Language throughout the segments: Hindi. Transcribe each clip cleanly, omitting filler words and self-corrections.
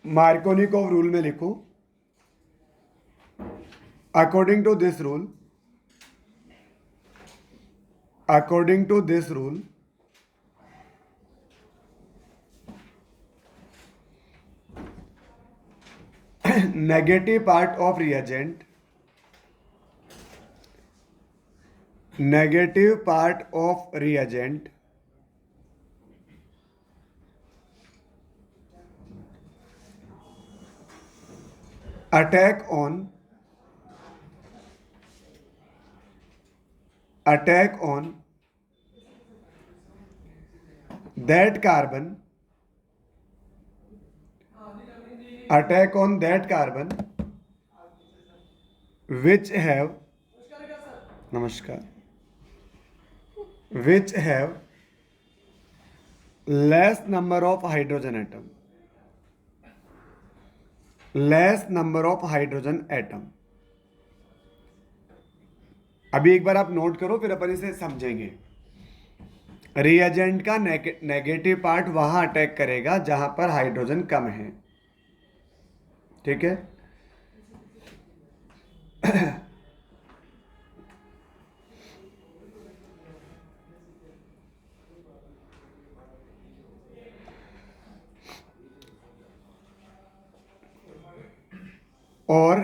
मार्कोनिकोव रूल में लिखो, according to this rule negative part of reagent attack on that carbon which have less number of hydrogen atom. अभी एक बार आप नोट करो, फिर अपन इसे समझेंगे. रिएजेंट का नेगेटिव पार्ट वहां अटैक करेगा जहां पर हाइड्रोजन कम है. ठीक है. और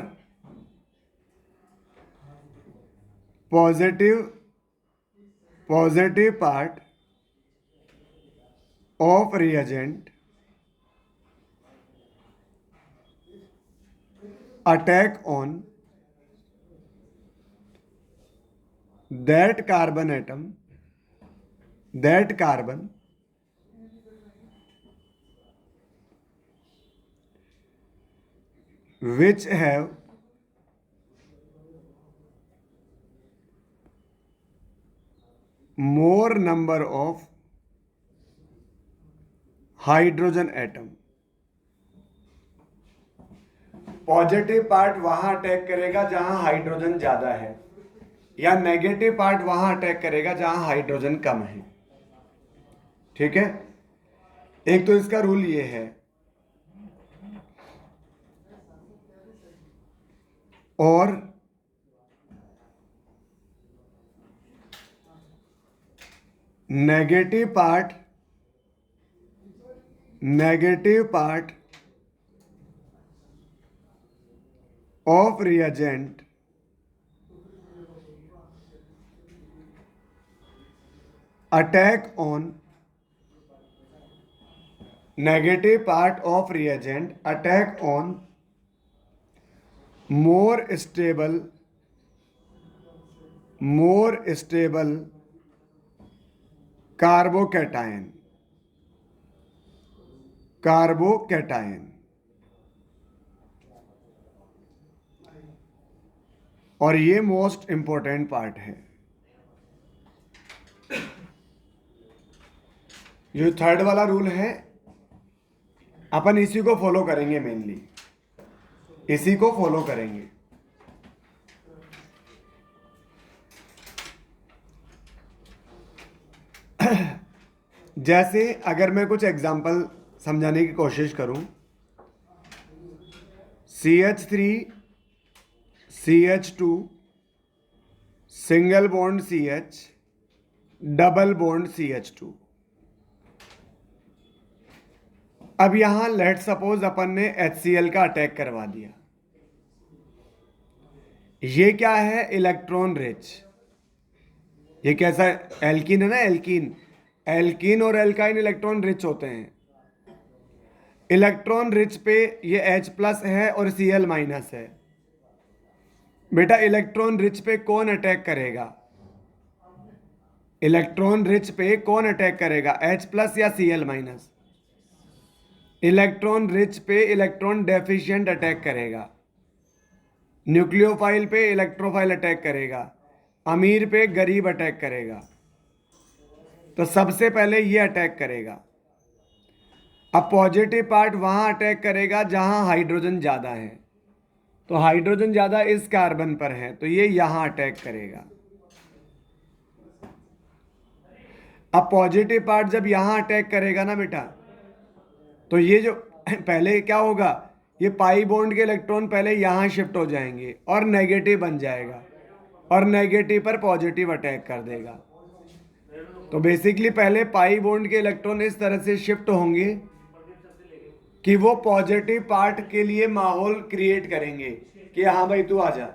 positive part of reagent attack on that carbon which have more number of hydrogen atom. Positive part वहां अटैक करेगा जहां हाइड्रोजन ज्यादा है, या नेगेटिव पार्ट वहां अटैक करेगा जहां हाइड्रोजन कम है. ठीक है. एक तो इसका रूल ये है. और negative part of reagent attack on more stable carbocation. और ये मोस्ट इंपॉर्टेंट पार्ट है. जो थर्ड वाला रूल है, अपन इसी को फॉलो करेंगे. मेनली इसी को फॉलो करेंगे. जैसे अगर मैं कुछ एग्जांपल समझाने की कोशिश करूं, CH3 CH2 single bond CH double bond CH2. अब यहां लेट सपोज अपन ने HCl का अटैक करवा दिया. ये क्या है? Electron rich. ये कैसा एल्कीन है ना? एल्कीन और एल्काइन इलेक्ट्रॉन रिच होते हैं. इलेक्ट्रॉन रिच पे ये H+ है और Cl- है. बेटा इलेक्ट्रॉन रिच पे कौन अटैक करेगा? H+ या Cl-? इलेक्ट्रॉन रिच पे इलेक्ट्रॉन डेफिशिएंट अटैक करेगा. न्यूक्लियोफाइल पे इलेक्ट्रोफाइल अटैक करेगा. अमीर पे गरीब अटैक करेगा. तो सबसे पहले ये अटैक करेगा. अब पॉजिटिव पार्ट वहां अटैक करेगा जहां हाइड्रोजन ज्यादा है. तो हाइड्रोजन ज्यादा इस कार्बन पर है, तो ये यहां अटैक करेगा. अब पॉजिटिव पार्ट जब यहां अटैक करेगा ना बेटा, तो ये जो पहले क्या होगा, ये पाई बॉन्ड के इलेक्ट्रॉन पहले यहाँ शिफ्ट हो जाएंगे और नेगेटिव बन जाएगा और नेगेटिव पर पॉजिटिव अटैक कर देगा। तो बेसिकली पहले पाई बॉन्ड के इलेक्ट्रॉन इस तरह से शिफ्ट होंगे कि वो पॉजिटिव पार्ट के लिए माहौल क्रिएट करेंगे कि हाँ भाई तू आ जा,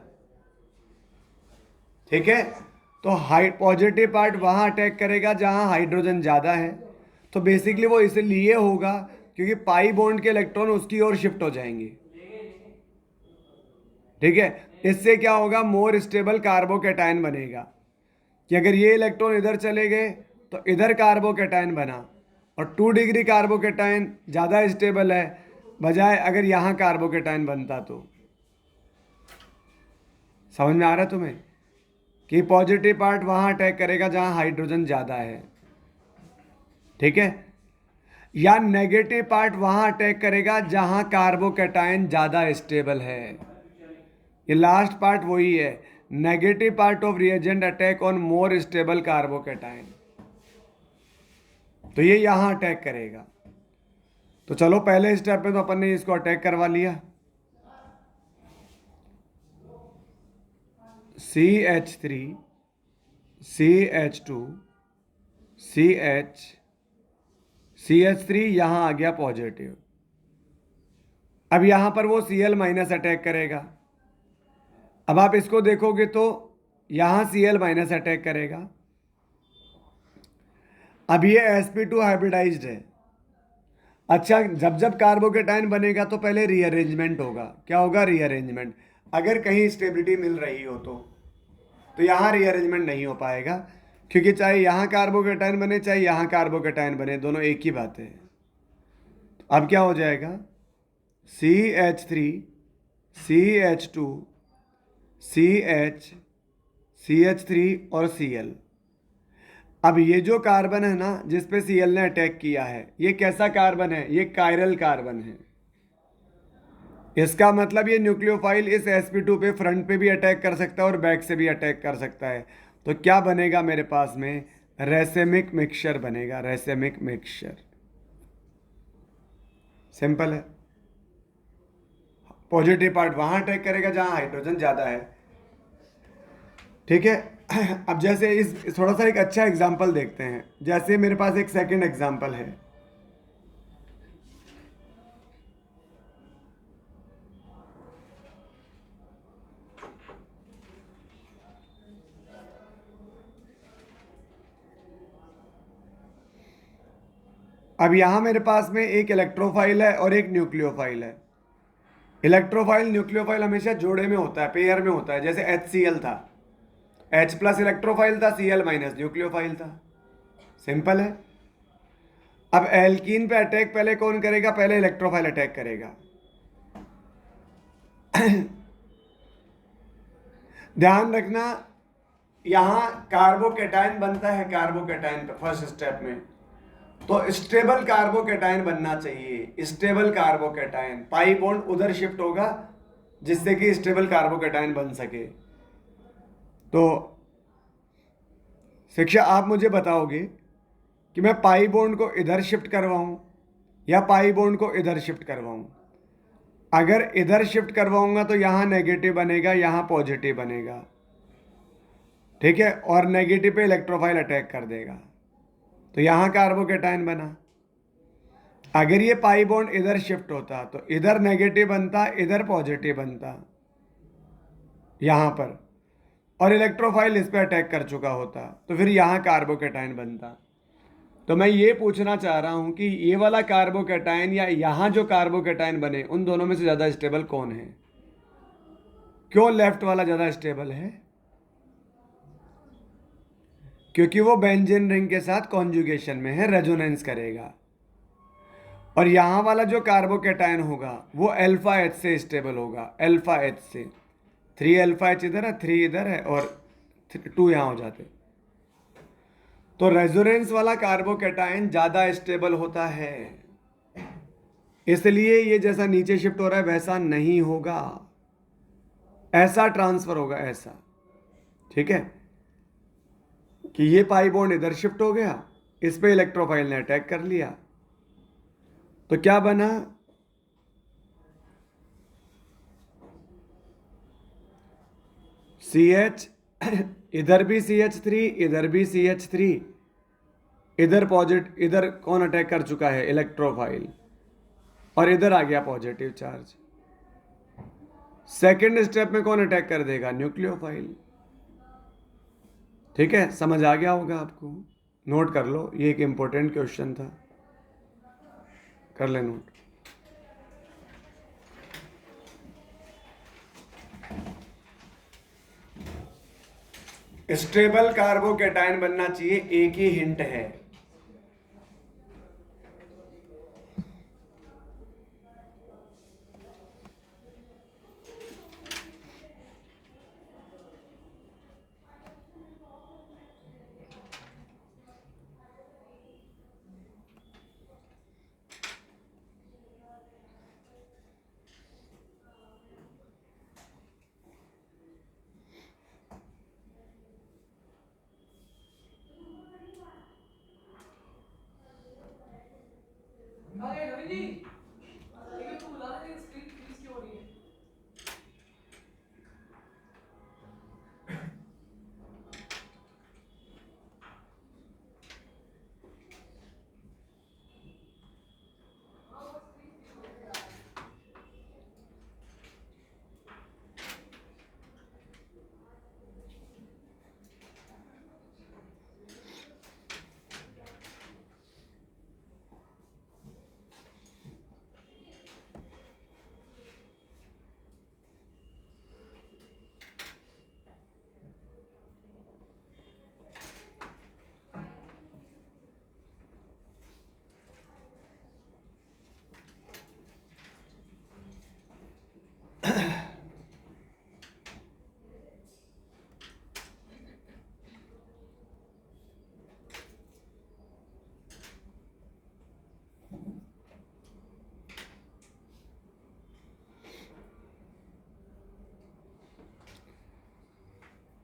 ठीक है। तो पॉजिटिव पार्ट वहां अटैक करेगा जहां हाइड्रोजन ज़्यादा है। तो बेसिकली वो इसलिए होगा क्योंकि पाई बॉन्ड के इलेक्ट्रॉन उसकी ओर शिफ्ट हो जाएंगे, ठीक है। इससे क्या होगा, मोर स्टेबल कार्बोकैटायन बनेगा कि अगर ये इलेक्ट्रॉन इधर चले गए तो इधर कार्बोकैटायन बना और 2 डिग्री कार्बोकैटायन ज़्यादा स्टेबल है बजाय अगर यहाँ कार्बोकैटायन बनता। तो समझ में आ रहा है तुम्हें कि पॉजिटिव पार्ट वहाँ अटैक करेगा जहाँ हाइड्रोजन ज़्यादा है, ठीक है, या नेगेटिव पार्ट वहाँ अटैक करेगा जहाँ कार्बोकैटायन ज़्यादा स्टेबल है। ये लास्ट पार्ट वही है, negative part of reagent attack on more stable carbocation. तो ये यहाँ अटैक करेगा। तो चलो पहले स्टेप में तो अपन ने इसको अटैक करवा लिया। CH3 CH2 CH3 यहाँ आ गया पॉजिटिव। अब यहाँ पर वो Cl माइनस अटैक करेगा। अब आप इसको देखोगे तो यहाँ Cl माइनस अटैक करेगा। अब ये sp2 हाइब्रिडाइज्ड है। अच्छा, जब जब कार्बोकैटायन बनेगा तो पहले रीअरेंजमेंट होगा। क्या होगा, रीअरेंजमेंट। अगर कहीं स्टेबिलिटी मिल रही हो तो यहाँ रीअरेंजमेंट नहीं हो पाएगा क्योंकि चाहे यहाँ कार्बोकैटायन बने चाहे यहाँ कार्बोकैटायन बने, दोनों एक ही बात है। अब क्या हो जाएगा, CH3 CH2 CH3 और Cl। अब ये जो कार्बन है ना जिस पे Cl ने अटैक किया है, ये कैसा कार्बन है, ये कायरल कार्बन है। इसका मतलब ये न्यूक्लियोफाइल इस sp2 पे फ्रंट पे भी अटैक कर सकता है और बैक से भी अटैक कर सकता है। तो क्या बनेगा मेरे पास में, रेसेमिक मिक्सचर बनेगा, रेसेमिक मिक्सचर। सिंपल है। पॉजिटिव पार्ट वहां अटैक करेगा जहां हाइड्रोजन ज्यादा है, ठीक है। अब जैसे इस थोड़ा सा एक अच्छा एग्जांपल देखते हैं। जैसे मेरे पास एक सेकंड एग्जांपल है। अब यहां मेरे पास में एक इलेक्ट्रोफाइल है और एक न्यूक्लियोफाइल है। इलेक्ट्रोफाइल न्यूक्लियोफाइल हमेशा जोड़े में होता है, पेयर में होता है। जैसे HCl था, H प्लस इलेक्ट्रोफाइल था, Cl माइनस न्यूक्लियोफाइल था। सिंपल है। अब एल्कीन पे अटैक पहले कौन करेगा, पहले इलेक्ट्रोफाइल अटैक करेगा। ध्यान रखना, यहां कार्बोकैटायन बनता है, कार्बोकैटायन पे फर्स्ट स्टेप में तो स्टेबल कार्बोकैटायन बनना चाहिए। स्टेबल कार्बोकैटायन, पाई बॉन्ड उधर शिफ्ट होगा जिससे कि स्टेबल कार्बोकैटायन बन सके। तो शिक्षा, आप मुझे बताओगे कि मैं पाई बॉन्ड को इधर शिफ्ट करवाऊं या पाई बॉन्ड को इधर शिफ्ट करवाऊं। अगर इधर शिफ्ट करवाऊंगा तो यहां नेगेटिव बनेगा, यहां पॉजिटिव बनेगा, ठीक है, और नेगेटिव पे इलेक्ट्रोफाइल अटैक कर देगा तो यहां कार्बोकैटायन बना। अगर ये पाई बॉन्ड इधर शिफ्ट होता तो इधर नेगेटिव बनता, इधर पॉजिटिव बनता यहां पर, और इलेक्ट्रोफाइल इस पे अटैक कर चुका होता तो फिर यहां कार्बोकैटायन बनता। तो मैं ये पूछना चाह रहा हूं कि ये वाला कार्बोकैटायन या यहां जो कार्बोकैटायन बने उन दोनों में से ज्यादा स्टेबल कौन है? क्यों लेफ्ट वाला ज्यादा स्टेबल है? क्योंकि वो बेंजीन रिंग के साथ कॉन्जुगेशन में है, रेजोनेंस करेगा। और यहां वाला जो कार्बोकैटायन होगा वो अल्फा एच से स्टेबल होगा, अल्फा एच से। 3 अल्फा एच इधर है, 3 इधर है और 2 यहां हो जाते। तो रेजोनेंस वाला कार्बोकैटायन ज्यादा स्टेबल होता है, इसलिए ये जैसा नीचे शिफ्ट हो रहा है वैसा नहीं होगा, ऐसा ट्रांसफर होगा, ऐसा, ठीक है, कि ये पाई बॉन्ड इधर शिफ्ट हो गया, इस पे इलेक्ट्रोफाइल ने अटैक कर लिया तो क्या बना, CH, इधर भी CH3, इधर भी CH3, इधर पॉजिटिव, इधर कौन अटैक कर चुका है? इलेक्ट्रोफाइल, और इधर आ गया पॉजिटिव चार्ज। सेकेंड स्टेप में कौन अटैक कर देगा? न्यूक्लियोफाइल। ठीक है, समझ आ गया होगा आपको। नोट कर लो, ये एक इंपॉर्टेंट क्वेश्चन था, कर ले नोट। स्टेबल कार्बोकेटाइन बनना चाहिए, एक ही हिंट है। अरे रवि जी, एक तो बुला रहे थे, स्क्रीन फ्रीज क्यों हो रही है?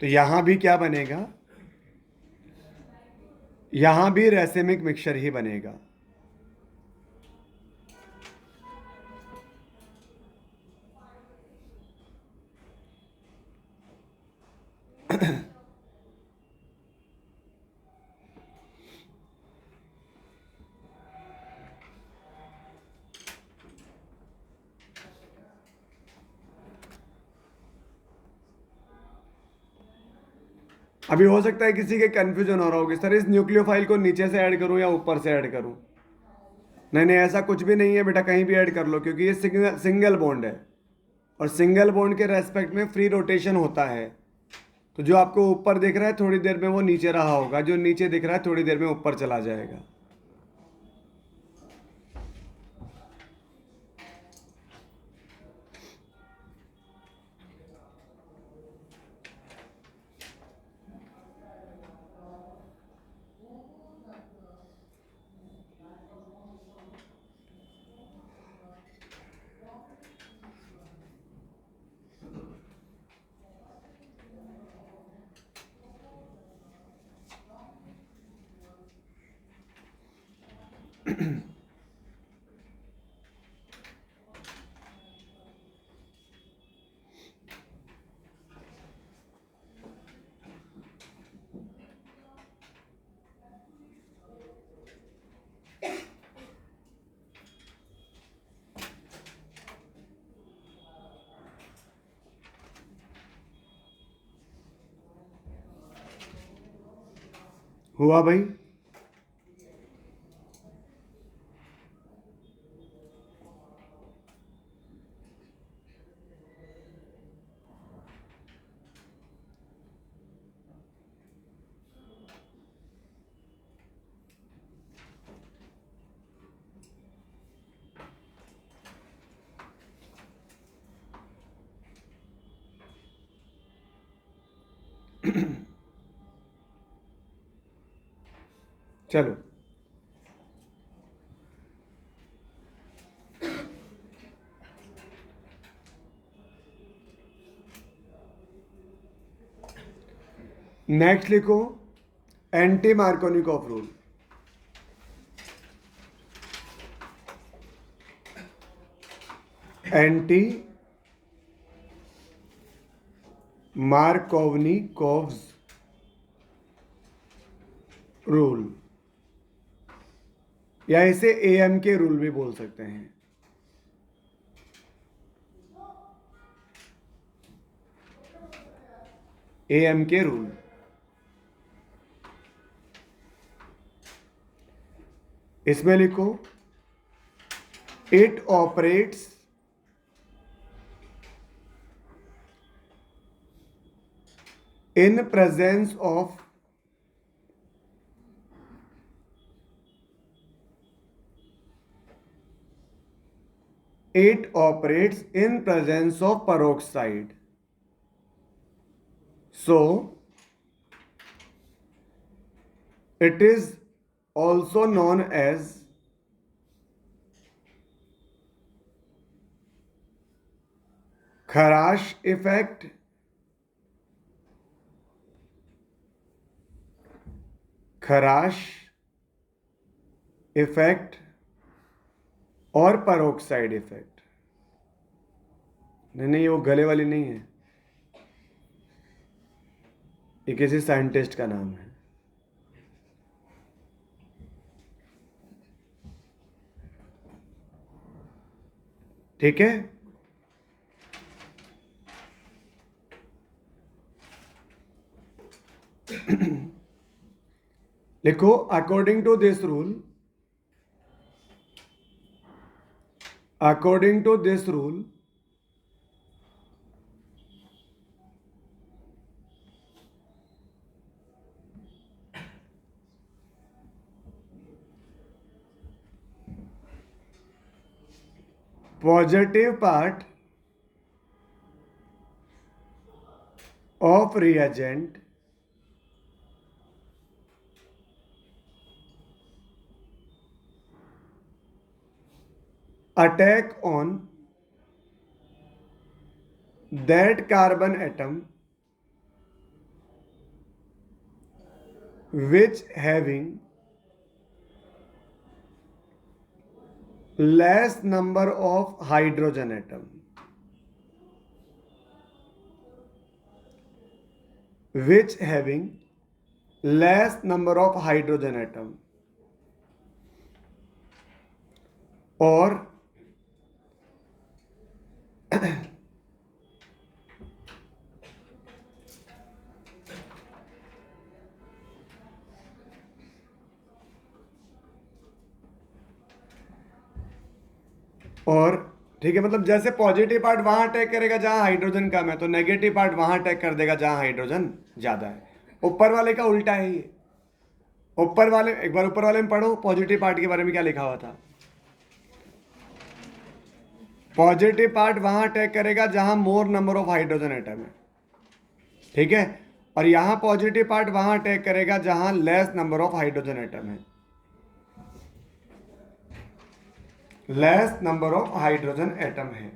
तो यहां भी क्या बनेगा? यहां भी रेसिमिक मिक्सचर ही बनेगा। अभी हो सकता है किसी के कंफ्यूजन हो रहा होगी, सर इस न्यूक्लियोफाइल को नीचे से ऐड करूं या ऊपर से ऐड करूं? नहीं नहीं, ऐसा कुछ भी नहीं है बेटा, कहीं भी ऐड कर लो, क्योंकि ये सिंगल सिंगल बॉन्ड है, और सिंगल बॉन्ड के रेस्पेक्ट में फ्री रोटेशन होता है। तो जो आपको ऊपर दिख रहा है थोड़ी देर में वो नीचे रहा होगा, जो नीचे दिख रहा है थोड़ी देर में ऊपर चला जाएगा। हुआ भाई? चलो, नेक्स्ट लिखो anti Markovnikov rule. Anti Markovnikov's rule, या इसे एएम के रूल भी बोल सकते हैं। एएम के रूल, इसमें लिखो it operates in presence of it operates in presence of peroxide. So it is also known as Kharash effect, खराश इफेक्ट और परोक्साइड इफेक्ट। नहीं नहीं, वो गले वाली नहीं है, ये किसी साइंटिस्ट का नाम है। ठीक है, लिखो according to this rule, according to this rule positive part of reagent attack on that carbon atom which having less number of hydrogen atom, which having less number of hydrogen atom, or और ठीक है, मतलब जैसे पॉजिटिव पार्ट वहां अटैक करेगा जहां हाइड्रोजन कम है, तो नेगेटिव पार्ट वहां अटैक कर देगा जहां हाइड्रोजन ज्यादा है। ऊपर वाले का उल्टा है ये। ऊपर वाले, एक बार ऊपर वाले में पढ़ो पॉजिटिव पार्ट के बारे में क्या लिखा हुआ था। पॉजिटिव पार्ट वहां अटैक करेगा जहां मोर नंबर ऑफ हाइड्रोजन एटम है, ठीक है, और यहां पॉजिटिव पार्ट वहां अटैक करेगा जहां less number of hydrogen atom है, less number of hydrogen atom है।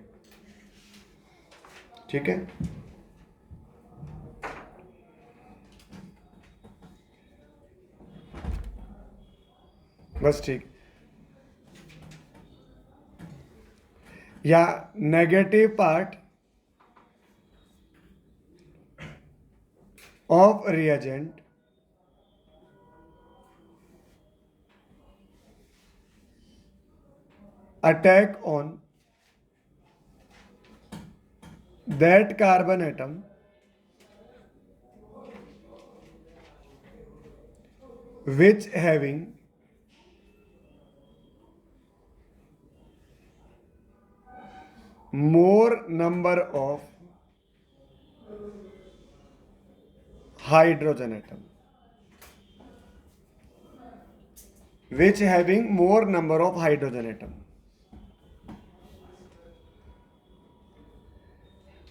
ठीक है, बस ठीक। या negative part of reagent attack on that carbon atom which having more number of hydrogen atom, which having more number of hydrogen atom।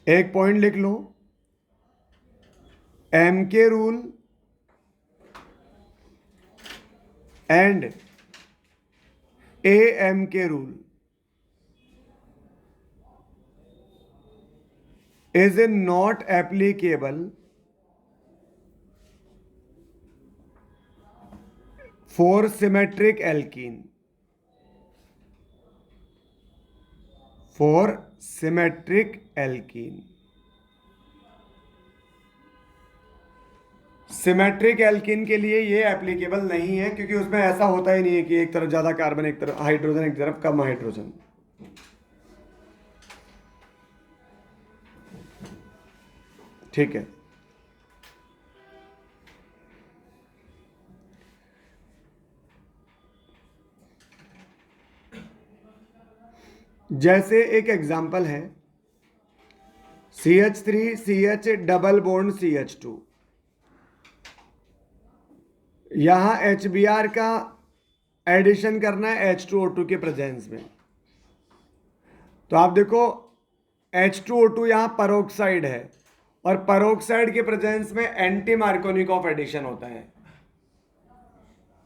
एक पॉइंट लिख लो, M K rule and A M K rule is not applicable for symmetric alkene, for symmetric alkene। Symmetric alkene के लिए ये एप्लीकेबल नहीं है, क्योंकि उसमें ऐसा होता ही नहीं है कि एक तरफ ज़्यादा कार्बन, एक तरफ हाइड्रोजन, एक तरफ कम हाइड्रोजन। ठीक है। जैसे एक एग्जाम्पल है CH3CH डबल बॉन्ड CH2, यहां HBr का एडिशन करना है H2O2 के प्रेजेंस में। तो आप देखो H2O2 यहां परोक्साइड है, और परोक्साइड के प्रेजेंस में एंटी मार्कोनिकॉफ एडिशन होता है।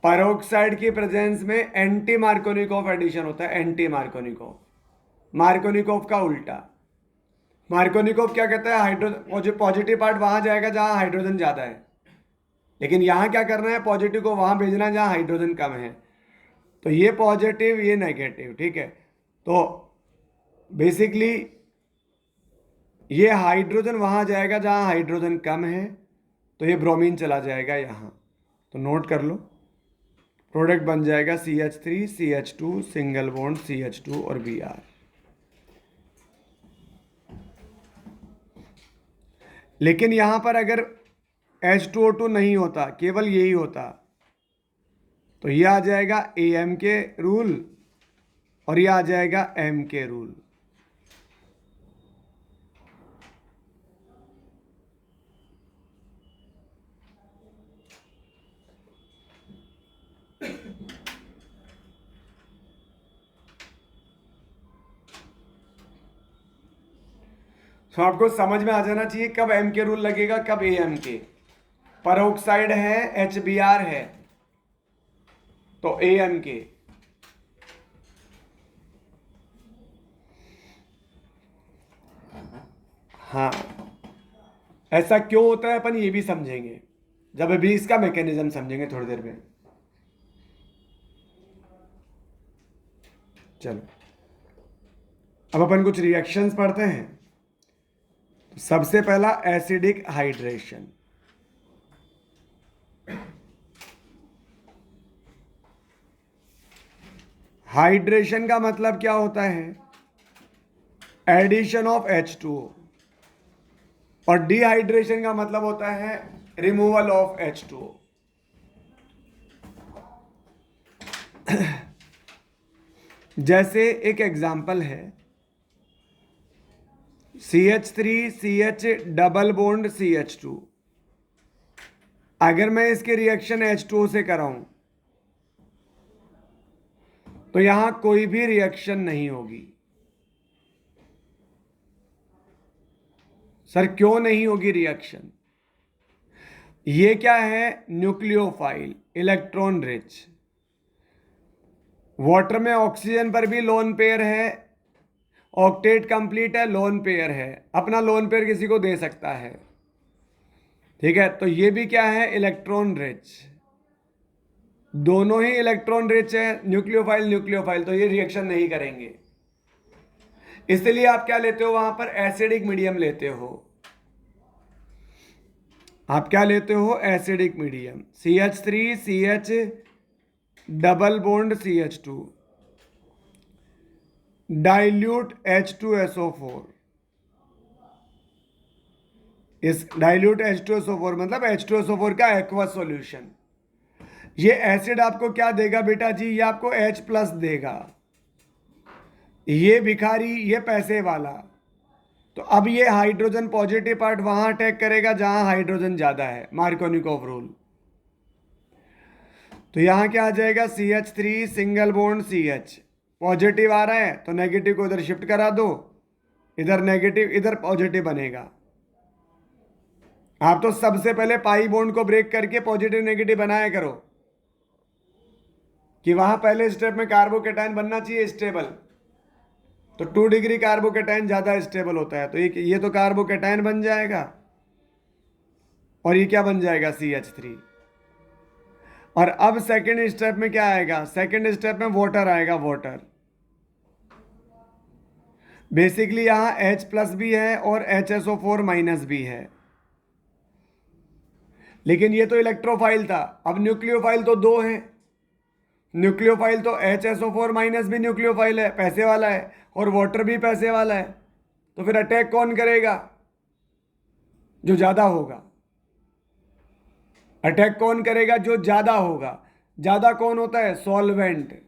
परोक्साइड की प्रेजेंस में एंटी मार्कोनिकॉफ एडिशन होता है, एंटी मार्कोनिकॉफ, मार्कोनिकॉफ का उल्टा। मार्कोनिकॉफ क्या कहता है, हाइड्रोजन पॉजिटिव पार्ट वहां जाएगा जहां हाइड्रोजन ज्यादा है, लेकिन यहां क्या करना है, पॉजिटिव को वहां भेजना है जहां हाइड्रोजन कम है। तो ये पॉजिटिव, ये नेगेटिव, ठीक है। तो बेसिकली ये हाइड्रोजन वहां जाएगा जहां हाइड्रोजन कम है, तो ये ब्रोमीन चला जाएगा यहां। तो नोट कर लो, प्रोडक्ट बन जाएगा CH3 CH2 single bond CH2 और Br। लेकिन यहां पर अगर H2O2 नहीं होता, केवल यही होता, तो ये आ जाएगा AM के रूल और ये आ जाएगा M के रूल। तो आपको समझ में आ जाना चाहिए कब M के रूल लगेगा, कब AM के। परोक्साइड है, HBr है, तो AM के। हाँ, ऐसा क्यों होता है अपन ये भी समझेंगे, जब अभी इसका मैकेनिज्म समझेंगे थोड़ी देर में। चलो अब अपन कुछ रिएक्शंस पढ़ते हैं। तो सबसे पहला एसिडिक हाइड्रेशन। हाइड्रेशन का मतलब क्या होता है, एडिशन ऑफ H2O, और डिहाइड्रेशन का मतलब होता है रिमूवल ऑफ H2O। जैसे एक एग्जाम्पल है CH3CH डबल बॉन्ड CH2, अगर मैं इसके रिएक्शन H2O से कराऊं तो यहां कोई भी रिएक्शन नहीं होगी। सर क्यों नहीं होगी रिएक्शन? ये क्या है, न्यूक्लियोफाइल, इलेक्ट्रॉन रिच। वाटर में ऑक्सीजन पर भी लोन पेयर है, ऑक्टेट कंप्लीट है, लोन पेयर है, अपना लोन पेयर किसी को दे सकता है, ठीक है। तो ये भी क्या है, इलेक्ट्रॉन रिच। दोनों ही इलेक्ट्रॉन रिच है, न्यूक्लियोफाइल न्यूक्लियोफाइल, तो ये रिएक्शन नहीं करेंगे। इसलिए आप क्या लेते हो वहां पर, एसिडिक मीडियम लेते हो। आप क्या लेते हो, acidic medium. CH3CH double bond CH2 dilute H2SO4। इस डाइल्यूट H2SO4 मतलब H2SO4 का एक्वस सॉल्यूशन। ये एसिड आपको क्या देगा बेटा जी, ये आपको H+ देगा। ये भिखारी, ये पैसे वाला। तो अब ये हाइड्रोजन पॉजिटिव पार्ट वहां अटैक करेगा जहां हाइड्रोजन ज्यादा है, मार्कोनिकॉफ रूल। तो यहां क्या आ जाएगा, CH3 single bond CH, positive आ रहा है तो नेगेटिव को इधर शिफ्ट करा दो, इधर नेगेटिव इधर पॉजिटिव बनेगा। आप तो सबसे पहले पाई बॉन्ड को ब्रेक करके पॉजिटिव नेगेटिव बनाया करो, कि वहां पहले स्टेप में कार्बोकेटाइन बनना चाहिए स्टेबल। तो 2 डिग्री कार्बोकेटाइन ज्यादा स्टेबल होता है, तो ये तो कार्बोकेटाइन बन जाएगा, और ये क्या बन जाएगा, CH3। और अब सेकंड स्टेप में क्या आएगा, सेकंड स्टेप में वाटर आएगा, वाटर। बेसिकली यहां H+ भी है और HSO4- भी है, लेकिन ये तो इलेक्ट्रोफाइल था, अब न्यूक्लियोफाइल तो दो हैं। न्यूक्लियोफाइल तो HSO4 माइनस भी न्यूक्लियोफाइल है, पैसे वाला है, और वाटर भी पैसे वाला है। तो फिर अटैक कौन करेगा? जो ज्यादा होगा। अटैक कौन करेगा? जो ज्यादा होगा। ज्यादा कौन होता है? सॉल्वेंट।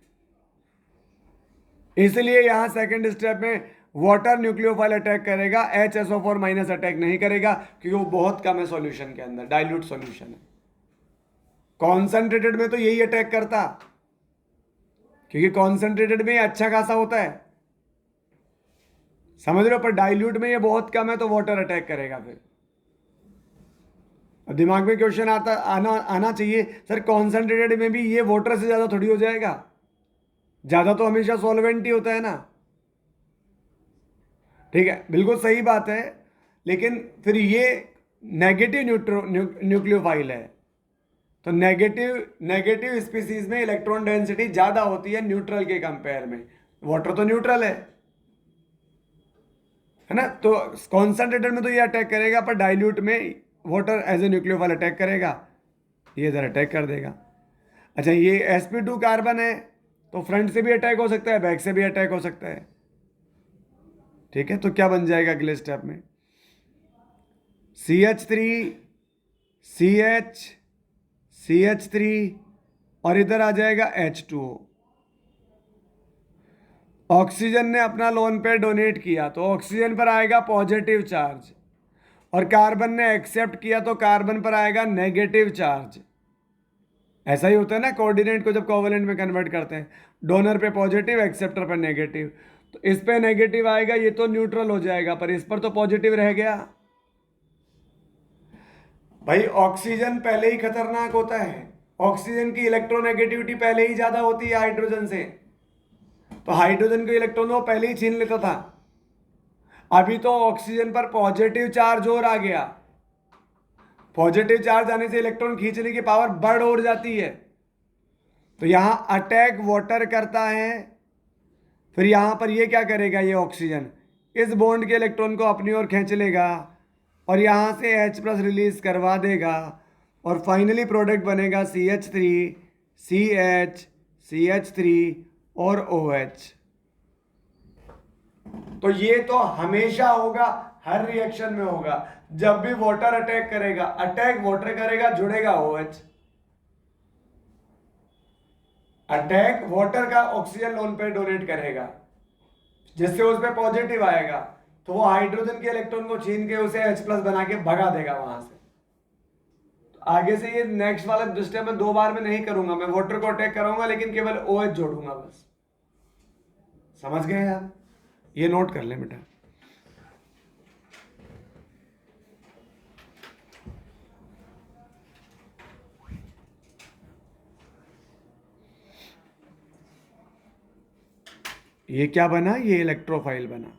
इसलिए यहां सेकंड स्टेप में वाटर न्यूक्लियोफाइल अटैक करेगा, HSO4 माइनस अटैक नहीं करेगा, क्योंकि वो बहुत कम है सॉल्यूशन के अंदर, डाइल्यूट सॉल्यूशन है। कॉन्सेंट्रेटेड में तो यही अटैक करता, क्योंकि कॉन्सेंट्रेटेड में ये अच्छा खासा होता है, समझ रहे हो। पर डाइल्यूट में ये बहुत कम है तो वाटर अटैक करेगा। फिर अब दिमाग में क्वेश्चन आना चाहिए, सर कॉन्सेंट्रेटेड में भी ये वाटर से ज्यादा थोड़ी हो जाएगा? ज्यादा तो हमेशा सॉल्वेंट ही होता है ना। ठीक है, बिल्कुल सही बात है। लेकिन फिर ये नेगेटिव न्यूक्लियोफाइल है, तो नेगेटिव नेगेटिव स्पीसीज में इलेक्ट्रॉन डेंसिटी ज्यादा होती है न्यूट्रल के कंपेयर में। वाटर तो न्यूट्रल है ना। तो कॉन्सेंट्रेटेड में तो ये अटैक करेगा, पर डाइल्यूट में water as a nucleophile attack करेगा, ये इधर अटैक कर देगा। अच्छा, ये sp2 कार्बन है, तो फ्रंट से भी अटैक हो सकता है, बैक से भी अटैक हो सकता है। ठीक है, तो क्या बन जाएगा अगले स्टेप में? CH3 CH CH3 और इधर आ जाएगा H2O। ऑक्सीजन ने अपना लोन पेयर डोनेट किया तो ऑक्सीजन पर आएगा पॉजिटिव चार्ज, और कार्बन ने एक्सेप्ट किया तो कार्बन पर आएगा नेगेटिव चार्ज। ऐसा ही होता है ना कोऑर्डिनेट को जब कोवलेंट में कन्वर्ट करते हैं, डोनर पे पॉजिटिव, एक्सेप्टर पर नेगेटिव। तो इस पे नेगेटिव आएगा, ये तो न्यूट्रल हो जाएगा, पर इस पर तो पॉजिटिव रह गया। भाई ऑक्सीजन पहले ही खतरनाक होता है, ऑक्सीजन की इलेक्ट्रोनेगेटिविटी पहले ही ज्यादा होती है हाइड्रोजन से, तो हाइड्रोजन के इलेक्ट्रॉन वो पहले ही छीन लेता था। अभी तो ऑक्सीजन पर पॉजिटिव चार्ज और आ गया, पॉजिटिव चार्ज आने से इलेक्ट्रॉन खींचने की पावर बढ़ और जाती है। तो यहां अटैक वाटर करता है, फिर यहां पर ये क्या करेगा? ये ऑक्सीजन इस बॉन्ड के इलेक्ट्रॉन को अपनी ओर खींच लेगा, और यहां से H+ रिलीज करवा देगा, और फाइनली प्रोडक्ट बनेगा CH3 CH CH3 और OH। तो ये तो हमेशा होगा, हर रिएक्शन में होगा। जब भी वाटर अटैक करेगा, अटैक वाटर करेगा, जुड़ेगा OH। अटैक वाटर का ऑक्सीजन लोन पे डोनेट करेगा, जिससे उस पर पॉजिटिव आएगा, तो वो हाइड्रोजन के इलेक्ट्रॉन को छीन के उसे H+ बना के भगा देगा वहां से। तो आगे से ये नेक्स्ट वाला स्टेप में 2 बार में नहीं करूंगा, मैं वाटर को अटैक कराऊंगा लेकिन केवल OH जोड़ूंगा बस। समझ गए आप? ये नोट कर ले बेटा। ये क्या बना? ये इलेक्ट्रोफाइल बना।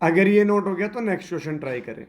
अगर ये नोट हो गया तो नेक्स्ट क्वेश्चन ट्राई करें।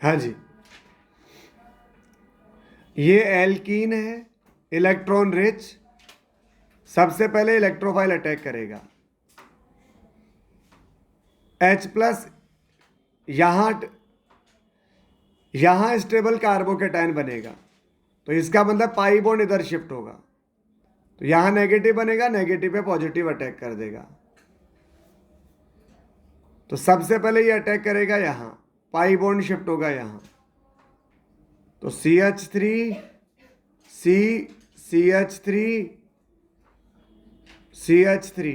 हाँ जी, ये एल्कीन है, इलेक्ट्रॉन रिच। सबसे पहले इलेक्ट्रोफाइल अटैक करेगा। H प्लस यहां स्टेबल कार्बोकेटाइन बनेगा, तो इसका मतलब पाई बॉन्ड इधर शिफ्ट होगा, तो यहां नेगेटिव बनेगा, नेगेटिव पे पॉजिटिव अटैक कर देगा। तो सबसे पहले ये अटैक करेगा यहां, पाई बॉन्ड शिफ्ट होगा यहां, तो CH3 C CH3 CH3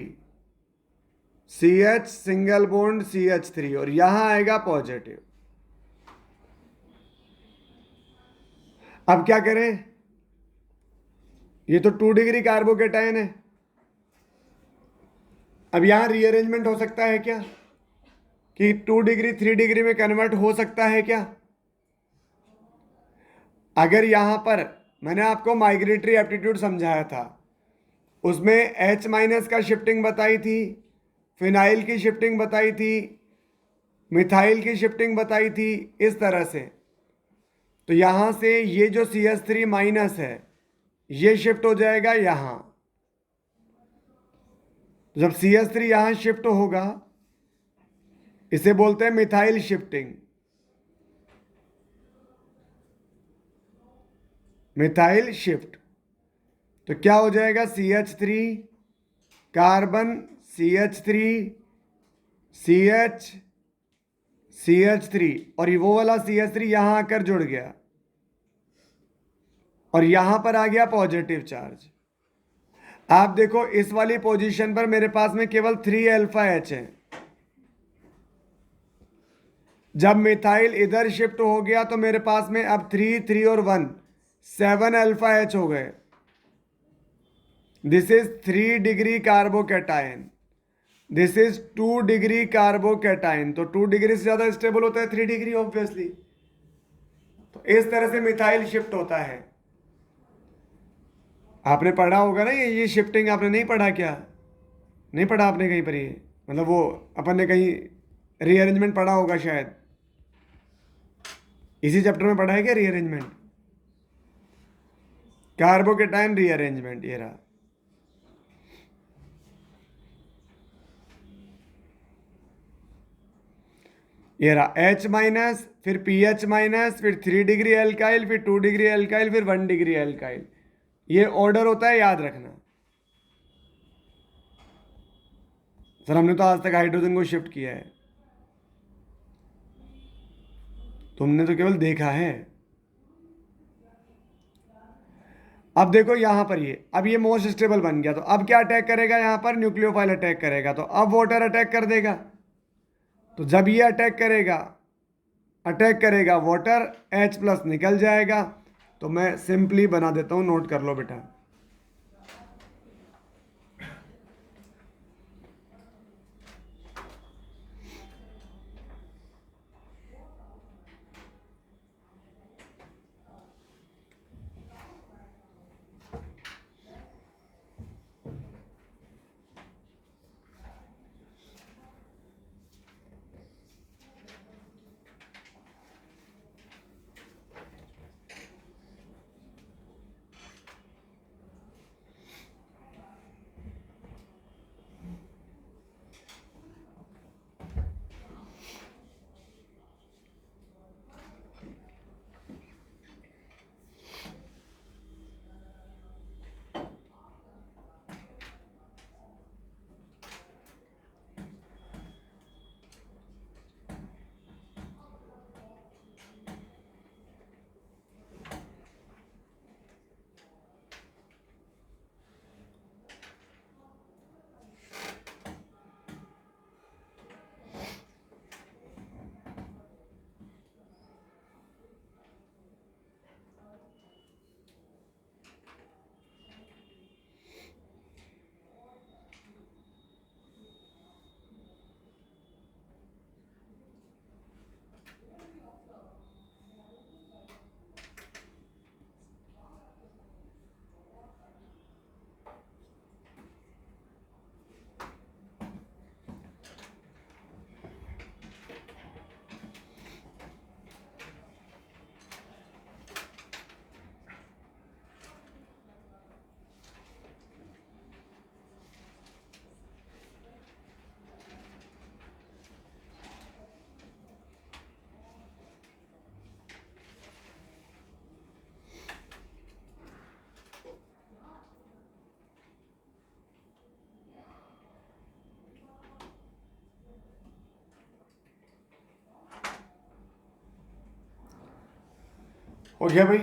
CH single bond CH3 और यहां आएगा पॉजिटिव। अब क्या करें, ये तो 2 डिग्री कार्बोकेटाइन है। अब यहां रीअरेंजमेंट हो सकता है क्या, कि 2 डिग्री 3 डिग्री में कन्वर्ट हो सकता है क्या? अगर यहां पर मैंने आपको माइग्रेटरी एप्टीट्यूड समझाया था, उसमें H माइनस का शिफ्टिंग बताई थी, फिनाइल की शिफ्टिंग बताई थी, मिथाइल की शिफ्टिंग बताई थी, इस तरह से। तो यहां से ये जो CH3 माइनस है ये शिफ्ट हो जाएगा यहां। जब CH3 यहां शिफ्ट होगा, इसे बोलते हैं मिथाइल शिफ्टिंग। मिथाइल शिफ्ट, तो क्या हो जाएगा, CH3 carbon CH3 CH CH3 और वो वाला CH3 यहां आकर जुड़ गया और यहां पर आ गया पॉजिटिव चार्ज। आप देखो इस वाली पोजीशन पर मेरे पास में केवल 3 अल्फा H है। जब मिथाइल इधर शिफ्ट हो गया तो मेरे पास में अब 3 3 और 1 7 अल्फा H हो गए। This is 3 degree carbocation, this is 2 degree carbocation. तो 2 डिग्री से ज्यादा स्टेबल होता है 3 डिग्री ऑब्वियसली। तो इस तरह से मिथाइल शिफ्ट होता है। आपने पढ़ा होगा ना, ये शिफ्टिंग आपने नहीं पढ़ा क्या? नहीं पढ़ा आपने कहीं पर? ये मतलब वो अपन ने कहीं रीअरेंजमेंट पढ़ा होगा शायद, इसी चैप्टर में पढ़ा है क्या रीअरेंजमेंट? कार्बोकेटाइन रीअरेंजमेंट, ये रहा। ये रहा H माइनस, फिर PH माइनस, फिर 3 डिग्री एल्काइल, फिर 2 डिग्री एल्काइल, फिर 1 डिग्री एल्काइल। ये ऑर्डर होता है, याद रखना। सर हमने तो आज तक हाइड्रोजन को शिफ्ट किया है। तुमने तो केवल देखा है। अब देखो यहाँ पर अब ये मोस्ट स्टेबल बन गया, तो अब क्या अटैक करेगा, यहाँ पर न्यूक्लियोफाइल अटैक करेगा, तो अब वाटर अटैक कर देगा। तो जब ये अटैक करेगा वाटर, H+ निकल जाएगा। तो मैं सिंपली बना देता हूँ, नोट कर लो बेटा। हो गया भाई।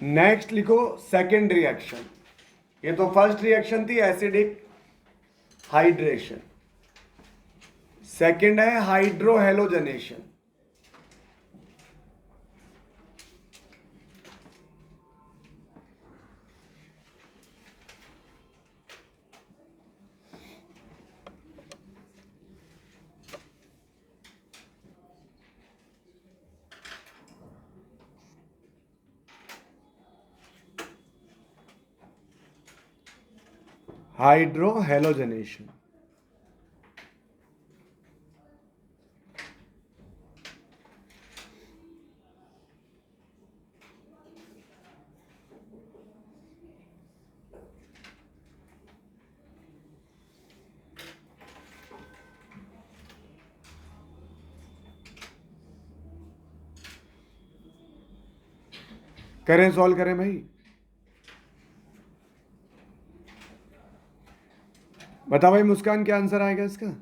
नेक्स्ट लिखो सेकेंड रिएक्शन। ये तो फर्स्ट रिएक्शन थी एसिडिक हाइड्रेशन, सेकेंड है हाइड्रोहेलोजनेशन। हाइड्रोहेलोजनेशन। करें, सॉल्व करें भाई। बताओ भाई मुस्कान, क्या आंसर आएगा इसका?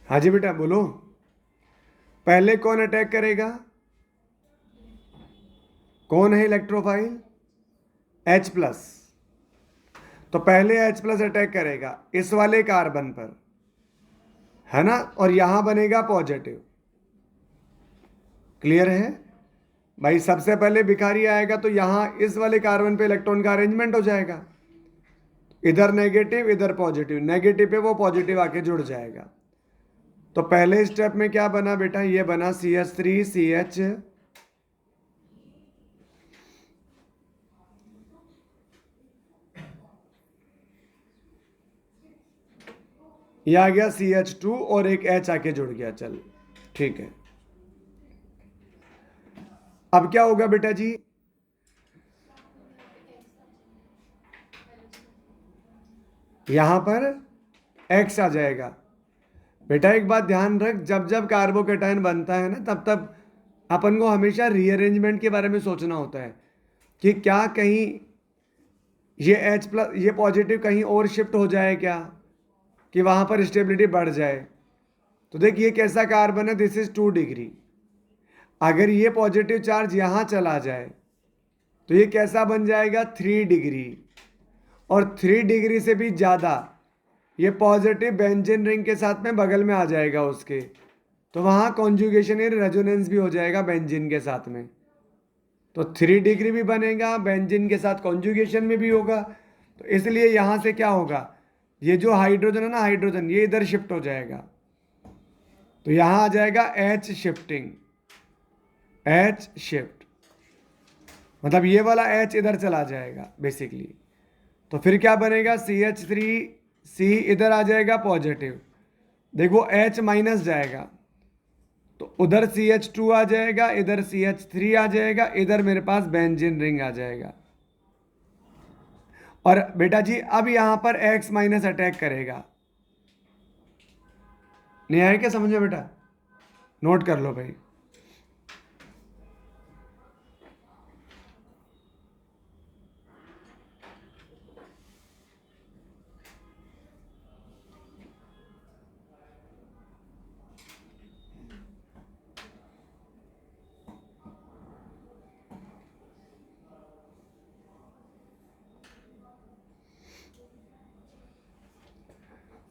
हाँ जी बेटा बोलो। पहले कौन अटैक करेगा? कौन है इलेक्ट्रोफाइल? H+। तो पहले H+ अटैक करेगा इस वाले कार्बन पर, है ना, और यहां बनेगा पॉजिटिव। क्लियर है भाई? सबसे पहले भिखारी आएगा तो यहां इस वाले कार्बन पे इलेक्ट्रॉन का अरेंजमेंट हो जाएगा। इधर नेगेटिव इधर पॉजिटिव, नेगेटिव पे वो पॉजिटिव आके जुड़ जाएगा। तो पहले स्टेप में क्या बना बेटा, ये बना CH3 CH, ये आ गया CH2 और एक H आके जुड़ गया। चल ठीक है, अब क्या होगा बेटा जी, यहां पर X आ जाएगा। बेटा एक बात ध्यान रख, जब जब कार्बोकेटायन बनता है ना, तब तब अपन को हमेशा रीअरेंजमेंट के बारे में सोचना होता है कि क्या कहीं ये H+ ये पॉजिटिव कहीं और शिफ्ट हो जाए क्या, कि वहां पर स्टेबिलिटी बढ़ जाए। तो देख ये कैसा कार्बन है, दिस इज 2 डिग्री। अगर ये पॉजिटिव चार्ज यहां चला जाए तो ये कैसा बन जाएगा, 3 डिग्री। और 3 डिग्री से भी ज़्यादा ये पॉजिटिव बेंजीन रिंग के साथ में बगल में आ जाएगा उसके, तो वहाँ कॉन्जुगेशन या रेजोनेंस भी हो जाएगा बेंजीन के साथ में। तो 3 डिग्री भी बनेगा, बेंजीन के साथ कॉन्जुगेशन में भी होगा। तो इसलिए यहाँ से क्या होगा, ये जो हाइड्रोजन है ना, हाइड्रोजन ये इधर शिफ्ट हो जाएगा। तो यहाँ आ जाएगा H शिफ्टिंग, H शिफ्ट, मतलब ये वाला H इधर चला जाएगा बेसिकली। तो फिर क्या बनेगा, CH3C इधर आ जाएगा पॉजिटिव, देखो H माइनस जाएगा तो उधर CH2 आ जाएगा, इधर CH3 आ जाएगा, इधर मेरे पास बेंजीन रिंग आ जाएगा। और बेटा जी अब यहां पर X माइनस अटैक करेगा, नहीं आया क्या समझ में बेटा, नोट कर लो भाई।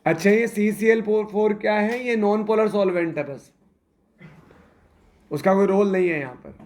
अच्छा ये CCl4 क्या है, ये नॉन पोलर सॉल्वेंट है बस, उसका कोई रोल नहीं है यहां पर।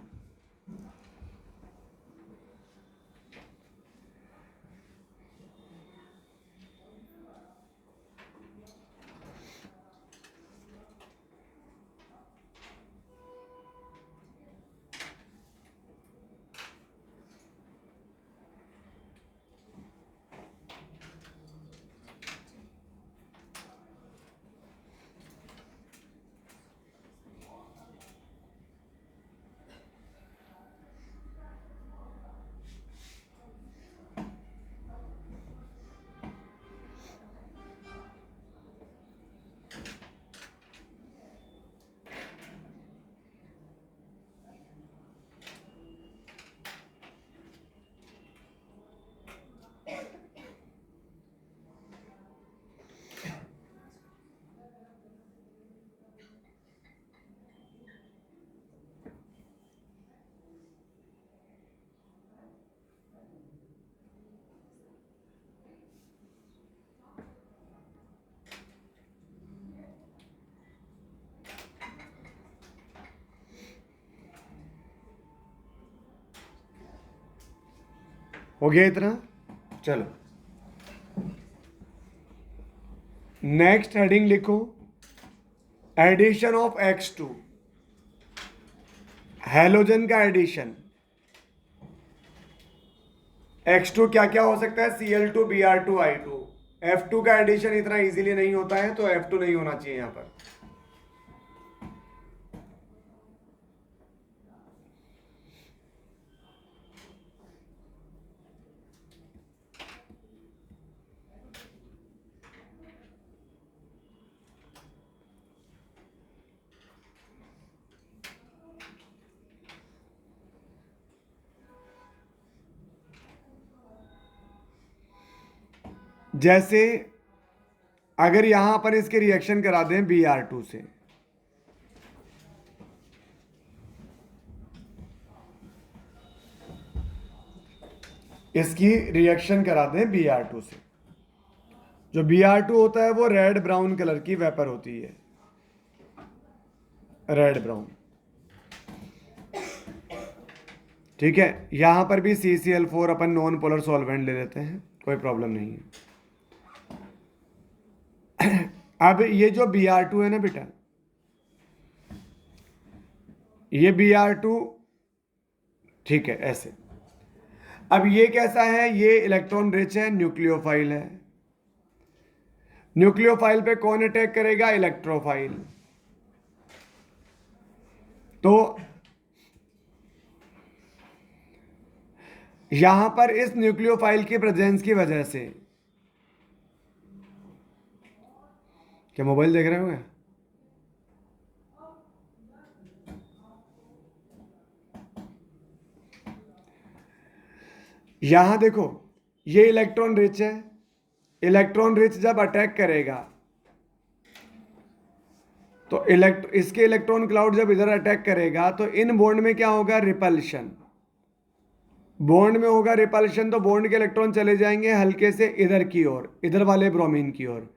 हो गया इतना, चलो नेक्स्ट हेडिंग लिखो, एडिशन ऑफ X2, हैलोजन का एडिशन। X2 क्या क्या हो सकता है, Cl2 Br2 I2। F2 का एडिशन इतना इजीली नहीं होता है, तो F2 नहीं होना चाहिए यहां पर। जैसे अगर यहां पर इसके रिएक्शन करा दें Br2 से, इसकी रिएक्शन करा दें Br2 से, जो Br2 होता है वो रेड ब्राउन कलर की वेपर होती है, रेड ब्राउन। ठीक है, यहां पर भी CCl4 अपन नॉन पोलर सॉल्वेंट ले लेते हैं, कोई प्रॉब्लम नहीं है। अब ये जो Br2 है ना बेटा, ये Br2, ठीक है ऐसे। अब ये कैसा है, ये इलेक्ट्रॉन रिच है, न्यूक्लियोफाइल है। न्यूक्लियोफाइल पे कौन अटैक करेगा, इलेक्ट्रोफाइल। तो यहां पर इस न्यूक्लियोफाइल की प्रेजेंस की वजह से, क्या मोबाइल देख रहे हो क्या? यहां देखो, ये इलेक्ट्रॉन रिच है। इलेक्ट्रॉन रिच जब अटैक करेगा तो इसके इलेक्ट्रॉन क्लाउड जब इधर अटैक करेगा तो इन बॉन्ड में क्या होगा, रिपल्शन। बॉन्ड में होगा रिपल्शन, तो बॉन्ड के इलेक्ट्रॉन चले जाएंगे हल्के से इधर की ओर, इधर वाले ब्रोमीन की ओर।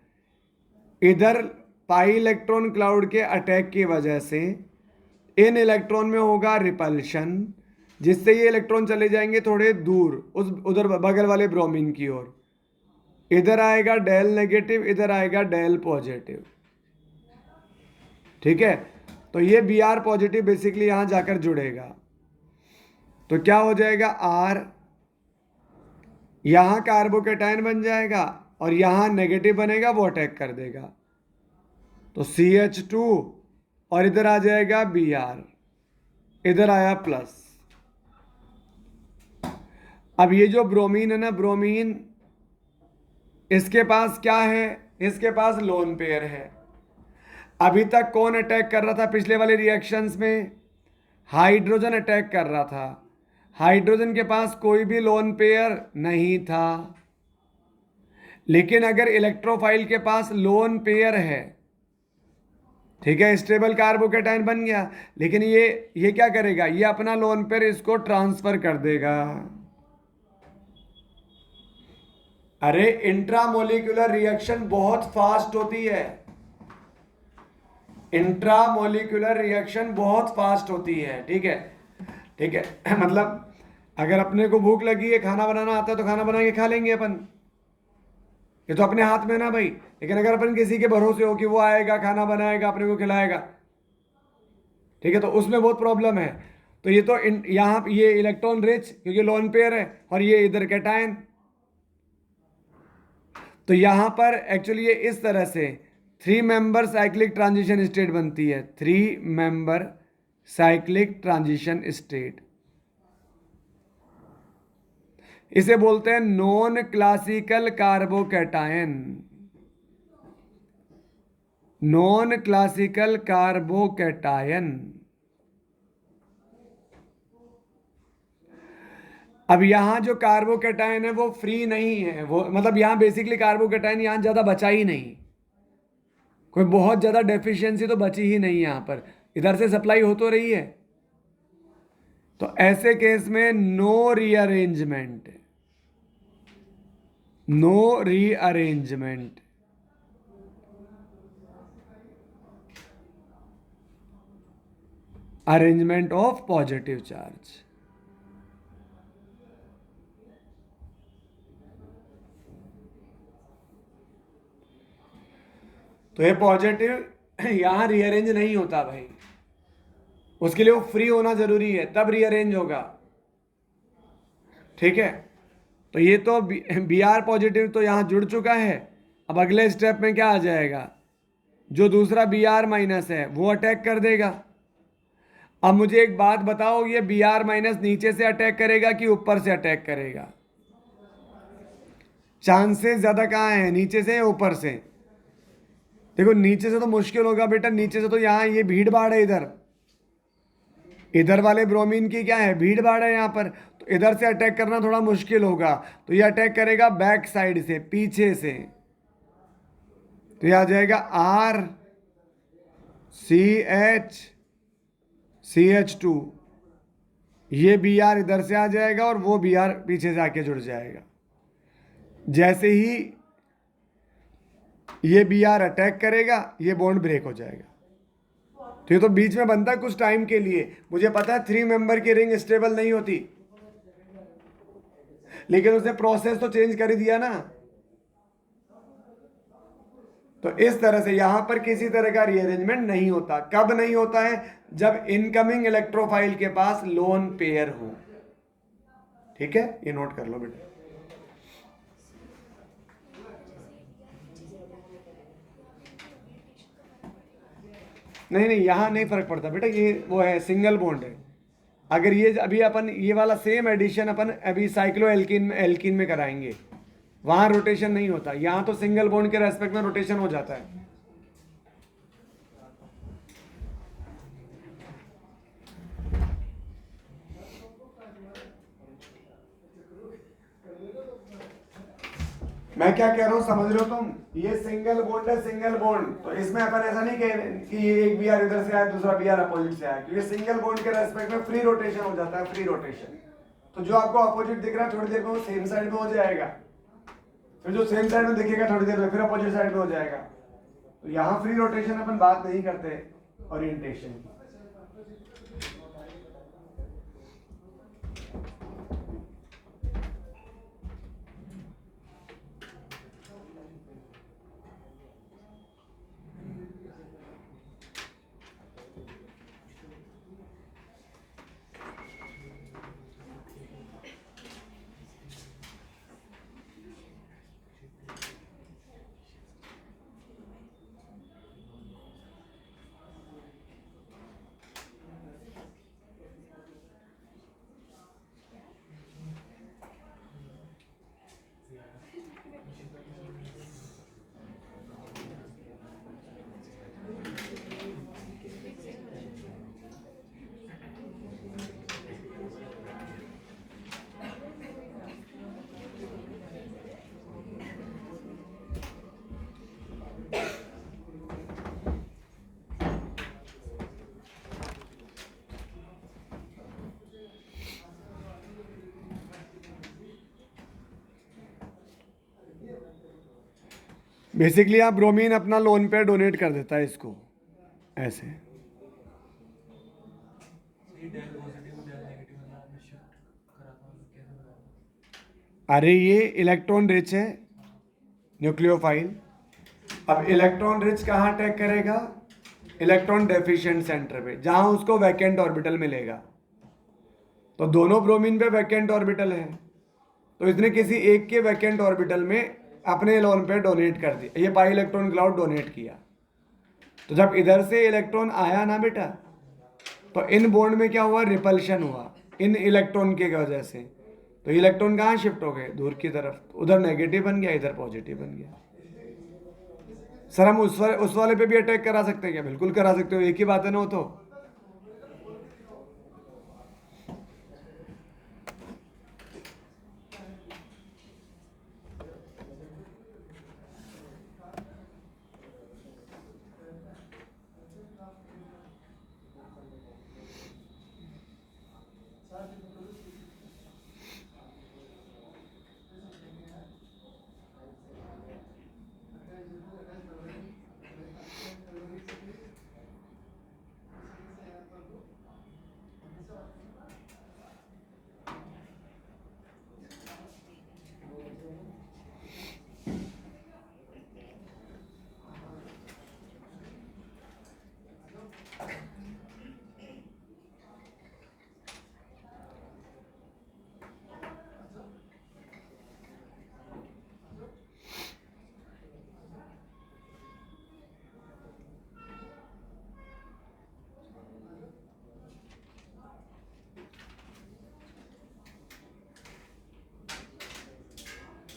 इधर पाई इलेक्ट्रॉन क्लाउड के अटैक की वजह से इन इलेक्ट्रॉन में होगा रिपल्शन, जिससे ये इलेक्ट्रॉन चले जाएंगे थोड़े दूर उस उधर बगल वाले ब्रोमीन की ओर। इधर आएगा डेल नेगेटिव, इधर आएगा डेल पॉजिटिव। ठीक है, तो ये Br पॉजिटिव बेसिकली यहां जाकर जुड़ेगा, तो क्या हो जाएगा, R यहां कार्बोकेटाइन बन जाएगा और यहां नेगेटिव बनेगा, वो अटैक कर देगा। तो CH2 और इधर आ जाएगा Br, इधर आया प्लस। अब ये जो ब्रोमीन है ना, ब्रोमीन, इसके पास क्या है, इसके पास लोन पेयर है। अभी तक कौन अटैक कर रहा था पिछले वाले रिएक्शंस में, हाइड्रोजन अटैक कर रहा था। हाइड्रोजन के पास कोई भी लोन पेयर नहीं था। लेकिन अगर इलेक्ट्रोफाइल के पास लोन पेयर है, ठीक है, स्टेबल कार्बोकेटाइन बन गया, लेकिन ये क्या करेगा, ये अपना लोन पेयर इसको ट्रांसफर कर देगा। अरे इंट्रामोलिकुलर रिएक्शन बहुत फास्ट होती है, इंट्रामोलिकुलर रिएक्शन बहुत फास्ट होती है। ठीक है, ठीक है मतलब अगर अपने को भूख लगी है, खाना बनाना आता है, तो खाना बना के खा लेंगे अपन, ये तो अपने हाथ में ना भाई। लेकिन अगर अपन किसी के भरोसे हो कि वो आएगा, खाना बनाएगा, अपने को खिलाएगा, ठीक है, तो उसमें बहुत प्रॉब्लम है। तो ये तो यहाँ ये इलेक्ट्रॉन रिच क्योंकि लोन पेयर है, और ये इधर कैटायन। तो यहां पर एक्चुअली ये इस तरह से 3 मेंबर साइक्लिक ट्रांजिशन स्टेट बनती है, 3 मेंबर साइक्लिक ट्रांजिशन स्टेट। इसे बोलते हैं non classical carbocation, non classical carbocation. अब यहां जो कार्बोकैटायन है वो फ्री नहीं है, वो मतलब यहां बेसिकली कार्बोकैटायन यहां ज्यादा बचा ही नहीं, कोई बहुत ज्यादा डेफिशिएंसी तो बची ही नहीं यहां पर, इधर से सप्लाई हो तो रही है। तो ऐसे केस में no rearrangement, no rearrangement, arrangement of positive charge. तो ये पॉजिटिव यहां रीअरेंज नहीं होता भाई, उसके लिए वो फ्री होना जरूरी है, तब रीअरेंज होगा। ठीक है, तो ये तो Br पॉजिटिव तो यहां जुड़ चुका है। अब अगले स्टेप में क्या आ जाएगा, जो दूसरा Br माइनस है वो अटैक कर देगा। अब मुझे एक बात बताओ, ये Br माइनस नीचे से अटैक करेगा कि ऊपर से अटैक करेगा? चांसेस ज्यादा कहाँ है, नीचे से या ऊपर से? देखो नीचे से तो मुश्किल होगा बेटा, नीचे से तो यहाँ ये भीड़ भाड़ है, इधर इधर वाले ब्रोमीन की क्या है, भीड़ भाड़ है यहाँ पर, तो इधर से अटैक करना थोड़ा मुश्किल होगा। तो ये अटैक करेगा बैक साइड से, पीछे से। तो ये आ जाएगा RCH2, ये Br इधर से आ जाएगा और वो Br पीछे से आके जुड़ जाएगा। जैसे ही ये Br अटैक करेगा, ये बॉन्ड ब्रेक हो जाएगा। तो ये तो बीच में बनता है कुछ टाइम के लिए। मुझे पता है 3 मेंबर की रिंग स्टेबल नहीं होती, लेकिन उसने प्रोसेस तो चेंज कर ही दिया ना। तो इस तरह से यहां पर किसी तरह का रीअरेंजमेंट नहीं होता। कब नहीं होता है? जब इनकमिंग इलेक्ट्रोफाइल के पास लोन पेयर हो। ठीक है, ये नोट कर लो बेटा। नहीं नहीं, यहां नहीं फर्क पड़ता बेटा, ये वो है सिंगल बॉन्ड है। अगर ये अभी अपन ये वाला सेम एडिशन अपन अभी साइक्लो एल्कीन में कराएंगे, वहां रोटेशन नहीं होता। यहां तो सिंगल बॉन्ड के रेस्पेक्ट में रोटेशन हो जाता है। मैं क्या कह रहा हूं समझ रहे हो तुम? ये सिंगल बॉन्ड है, सिंगल बॉन्ड, तो इसमें अपन ऐसा नहीं कह कि ये एक बी आर इधर से आया दूसरा बी आर अपोजिट से आया, क्योंकि सिंगल बॉन्ड के रेस्पेक्ट में फ्री रोटेशन हो जाता है, फ्री रोटेशन। तो जो आपको अपोजिट दिख रहा है थोड़ी देर में वो सेम साइड में हो जाएगा, फिर जो सेम साइड में दिखेगा थोड़ी देर में फिर अपोजिट साइड में हो जाएगा। तो यहाँ फ्री रोटेशन अपन बात नहीं करते ओरिएंटेशन की। बेसिकली आप ब्रोमीन अपना लोन पे डोनेट कर देता है इसको ऐसे। अरे ये इलेक्ट्रॉन रिच है न्यूक्लियोफाइल। अब इलेक्ट्रॉन रिच कहाँ अटैक करेगा? इलेक्ट्रॉन डेफिशिएंट सेंटर पे, जहां उसको वैकेंट ऑर्बिटल मिलेगा। तो दोनों ब्रोमीन पे वैकेंट ऑर्बिटल है, तो इसने किसी एक के वैकेंट ऑर्बिटल में अपने लोन पे डोनेट कर दिया, ये पाई इलेक्ट्रॉन क्लाउड डोनेट किया। तो जब इधर से इलेक्ट्रॉन आया ना बेटा, तो इन बॉन्ड में क्या हुआ? रिपल्शन हुआ इन इलेक्ट्रॉन के वजह से। तो इलेक्ट्रॉन कहाँ शिफ्ट हो गए? दूर की तरफ। उधर नेगेटिव बन गया, इधर पॉजिटिव बन गया। सर हम उस वाले पे भी अटैक करा सकते हैं क्या? बिल्कुल करा सकते हो, एक ही बात है ना वो तो।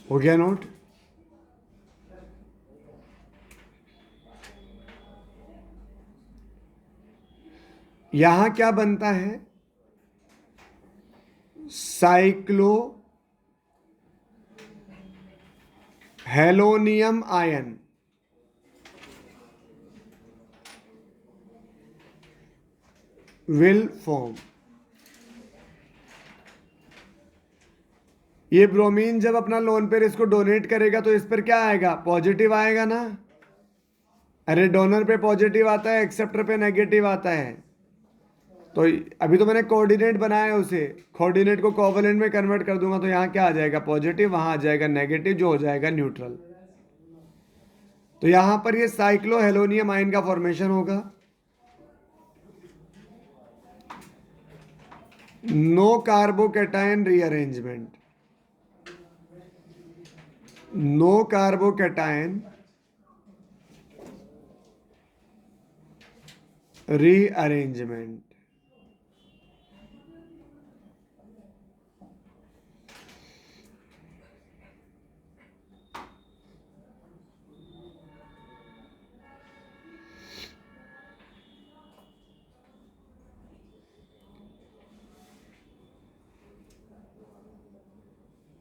हो गया नोट? यहां क्या बनता है? Cyclo halonium ion. Will form. ये ब्रोमीन जब अपना लोन पेयर इसको डोनेट करेगा तो इस पर क्या आएगा? पॉजिटिव आएगा ना। अरे डोनर पे पॉजिटिव आता है, एक्सेप्टर पे नेगेटिव आता है। तो अभी तो मैंने कोऑर्डिनेट बनाया है उसे, कोऑर्डिनेट को कोवलेंट में कन्वर्ट कर दूंगा तो यहाँ क्या आ जाएगा? पॉजिटिव, वहां आ जाएगा नेगेटिव, जो हो जाएगा न्यूट्रल। तो यहां पर ये साइक्लोहेलोनियम आयन का फॉर्मेशन होगा। No carbocation rearrangement, no carbocation rearrangement.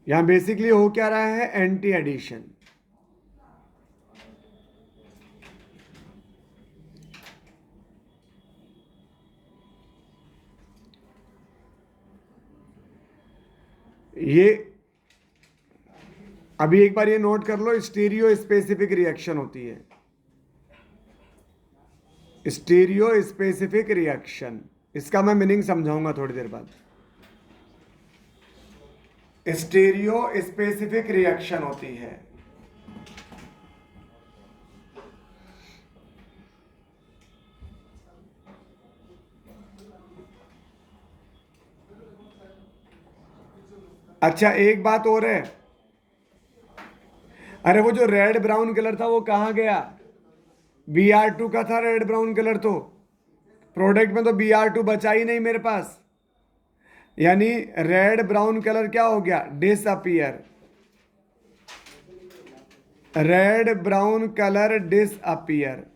यहां बेसिकली हो क्या रहा है, एंटी एडिशन। ये अभी एक बार ये नोट कर लो, स्टीरियो स्पेसिफिक रिएक्शन होती है, स्टीरियो स्पेसिफिक रिएक्शन। इसका मैं मीनिंग समझाऊंगा थोड़ी देर बाद। स्टीरियो स्पेसिफिक रिएक्शन होती है। अच्छा एक बात और है, अरे वो जो रेड ब्राउन कलर था वो कहाँ गया? Br2 का था रेड ब्राउन कलर, तो प्रोडक्ट में तो Br2 बचा ही नहीं मेरे पास, यानी रेड ब्राउन कलर क्या हो गया, disappear. Red brown colour disappear.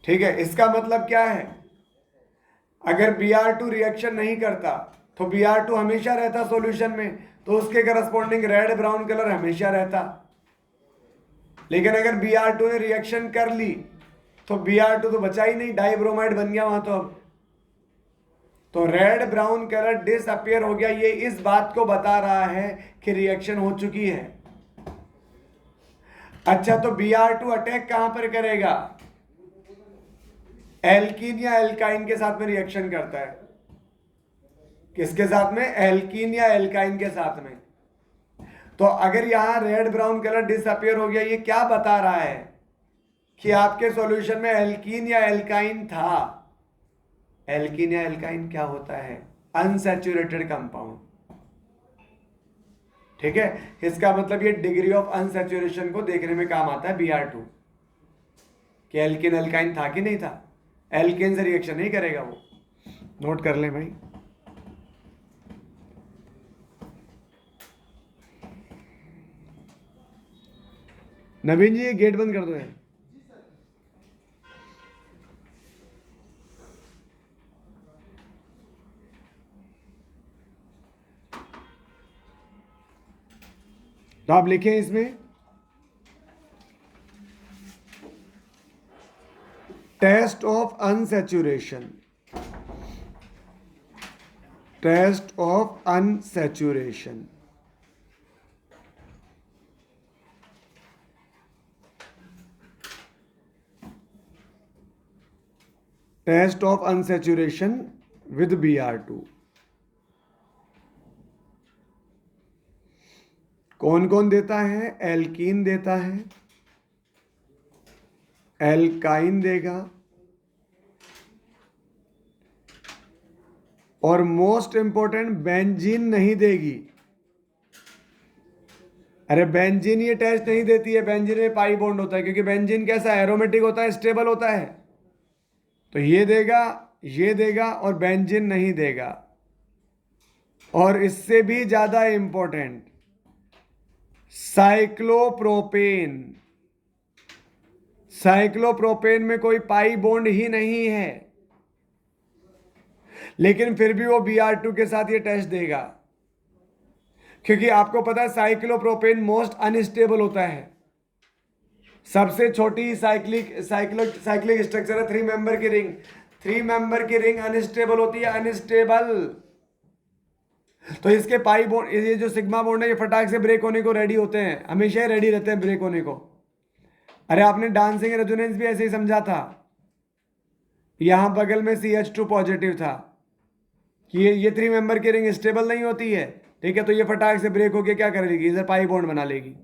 ठीक है, इसका मतलब क्या है, अगर Br2 रिएक्शन नहीं करता तो Br2 हमेशा रहता सॉल्यूशन में, तो उसके करस्पॉन्डिंग रेड ब्राउन कलर हमेशा रहता। लेकिन अगर Br2 ने रिएक्शन कर ली तो Br2 तो बचा ही नहीं, डाइब्रोमाइड बन गया वहां। तो अब तो रेड ब्राउन कलर डिसअपियर हो गया। ये इस बात को बता रहा है कि रिएक्शन हो चुकी है। अच्छा, तो Br2 अटैक कहां पर करेगा? एल्कीन या एल्काइन के साथ में रिएक्शन करता है। किसके साथ में? एल्कीन या एल्काइन के साथ में। तो अगर यहां रेड ब्राउन कलर डिसअपियर हो गया, ये क्या बता रहा है कि आपके सॉल्यूशन में एल्कीन या एल्काइन था। एल्कीन या एल्काइन क्या होता है? Unsaturated compound. ठीक है, इसका मतलब ये डिग्री ऑफ अनसैचुरेशन को देखने में काम आता है Br2, कि एल्कीन एल्काइन था कि नहीं था। एल्केन से रिएक्शन नहीं करेगा वो, नोट कर लें भाई। नवीन जी ये गेट बंद कर दो यार। तो आप लिखें इसमें test of unsaturation, test of unsaturation. Test of unsaturation with Br2। कौन कौन देता है? एल्कीन देता है, एल्काइन देगा, और मोस्ट इंपॉर्टेंट बेंजीन नहीं देगी। अरे बेंजीन ये टेस्ट नहीं देती है, बेंजीन में पाई बॉन्ड होता है, क्योंकि बेंजीन कैसा है, एरोमेटिक होता है, स्टेबल होता है। तो ये देगा और बेंजीन नहीं देगा। और इससे भी ज्यादा इंपॉर्टेंट साइक्लोप्रोपेन, साइक्लोप्रोपेन में कोई पाई बॉन्ड ही नहीं है, लेकिन फिर भी वो Br2 के साथ ये टेस्ट देगा, क्योंकि आपको पता है साइक्लोप्रोपेन मोस्ट अनस्टेबल होता है। सबसे छोटी साइक्लिक स्ट्रक्चर है 3 मेंबर की रिंग। 3 मेंबर की रिंग अनस्टेबल होती है, अनस्टेबल। तो इसके पाई बॉन्ड, ये जो सिग्मा बॉन्ड है, ये फटाक से ब्रेक होने को रेडी होते हैं, हमेशा ही रेडी रहते हैं ब्रेक होने को। अरे आपने डांसिंग रेजोनेंस भी ऐसे ही समझा था, यहां बगल में CH2 पॉजिटिव था कि ये 3 मेंबर की रिंग स्टेबल नहीं होती है, ठीक है, तो ये फटाक से ब्रेक होके क्या कर लेगी, इधर पाई बॉन्ड बना लेगी,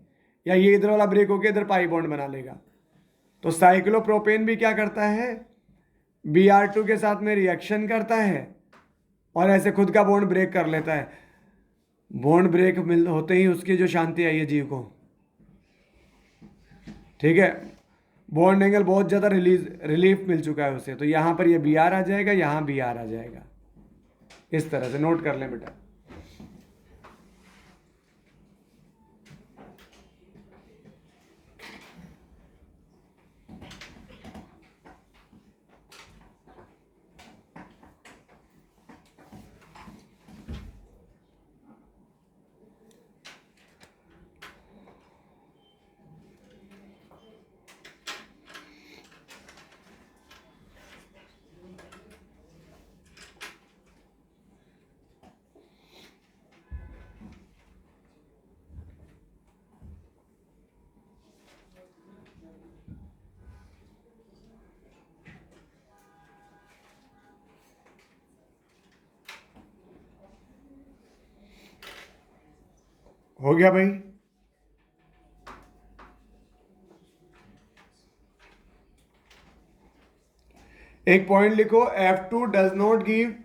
या ये इधर वाला ब्रेक होके इधर पाई बॉन्ड बना लेगा। तो साइक्लोप्रोपेन भी क्या करता है, Br2 के साथ में रिएक्शन करता है और ऐसे खुद का बॉन्ड ब्रेक कर लेता है। बॉन्ड ब्रेक होते ही उसकी जो शांति आई है जीव को, ठीक है, बॉन्ड एंगल बहुत ज़्यादा रिलीफ मिल चुका है उसे, तो यहाँ पर ये Br आ जाएगा, यहाँ Br आ जाएगा। इस तरह से नोट कर लें बेटा। हो गया भाई। एक पॉइंट लिखो, F2 डज नॉट गिव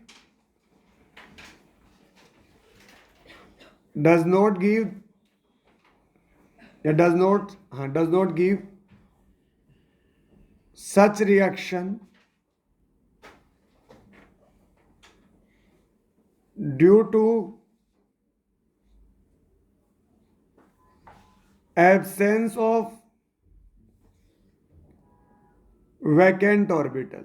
या does not give such reaction due to absence of vacant orbital।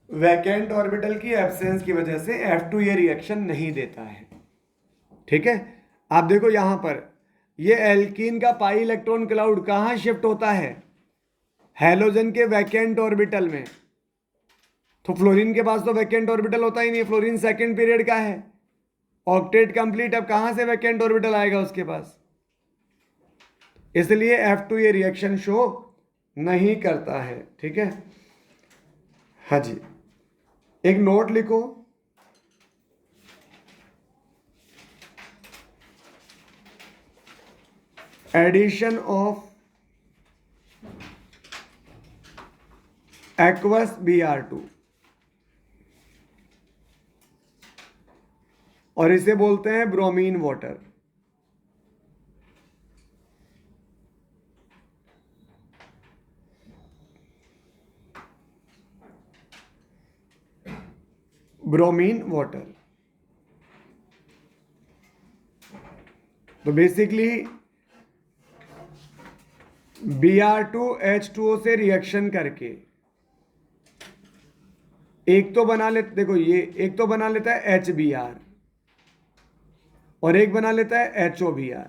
Vacant orbital की एब्सेंस की वजह से F2 ये रिएक्शन नहीं देता है। ठीक है, आप देखो यहां पर ये एल्कीन का पाई इलेक्ट्रॉन क्लाउड कहां शिफ्ट होता है, हैलोजन के वैकेंट ऑर्बिटल में। तो फ्लोरीन के पास तो वैकेंट ऑर्बिटल होता ही नहीं, फ्लोरीन सेकंड पीरियड का है, ऑक्टेट कंप्लीट, अब कहां से वैकेंट ऑर्बिटल आएगा उसके पास, इसलिए F2 ये रिएक्शन शो नहीं करता है। ठीक है, हाँ जी, एक नोट लिखो, एडिशन ऑफ एक्वस Br2, और इसे बोलते हैं ब्रोमीन वाटर। ब्रोमीन वाटर, तो बेसिकली Br2 H2O से रिएक्शन करके एक तो बना लेते, देखो ये एक तो बना लेता है HBr और एक बना लेता है HOBr।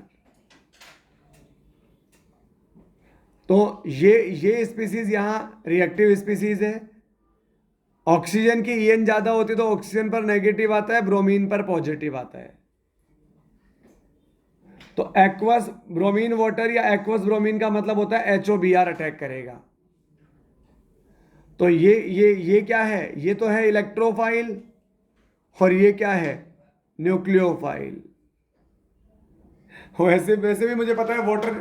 तो ये स्पीसीज यहां रिएक्टिव स्पीसीज है। ऑक्सीजन की EN ज्यादा होती तो ऑक्सीजन पर नेगेटिव आता है, ब्रोमीन पर पॉजिटिव आता है। तो एक्वस ब्रोमीन वाटर या एक्वस ब्रोमीन का मतलब होता है HOBr अटैक करेगा। तो ये क्या है, ये तो है इलेक्ट्रोफाइल और ये क्या है, न्यूक्लियोफाइल। वैसे वैसे भी मुझे पता है वाटर,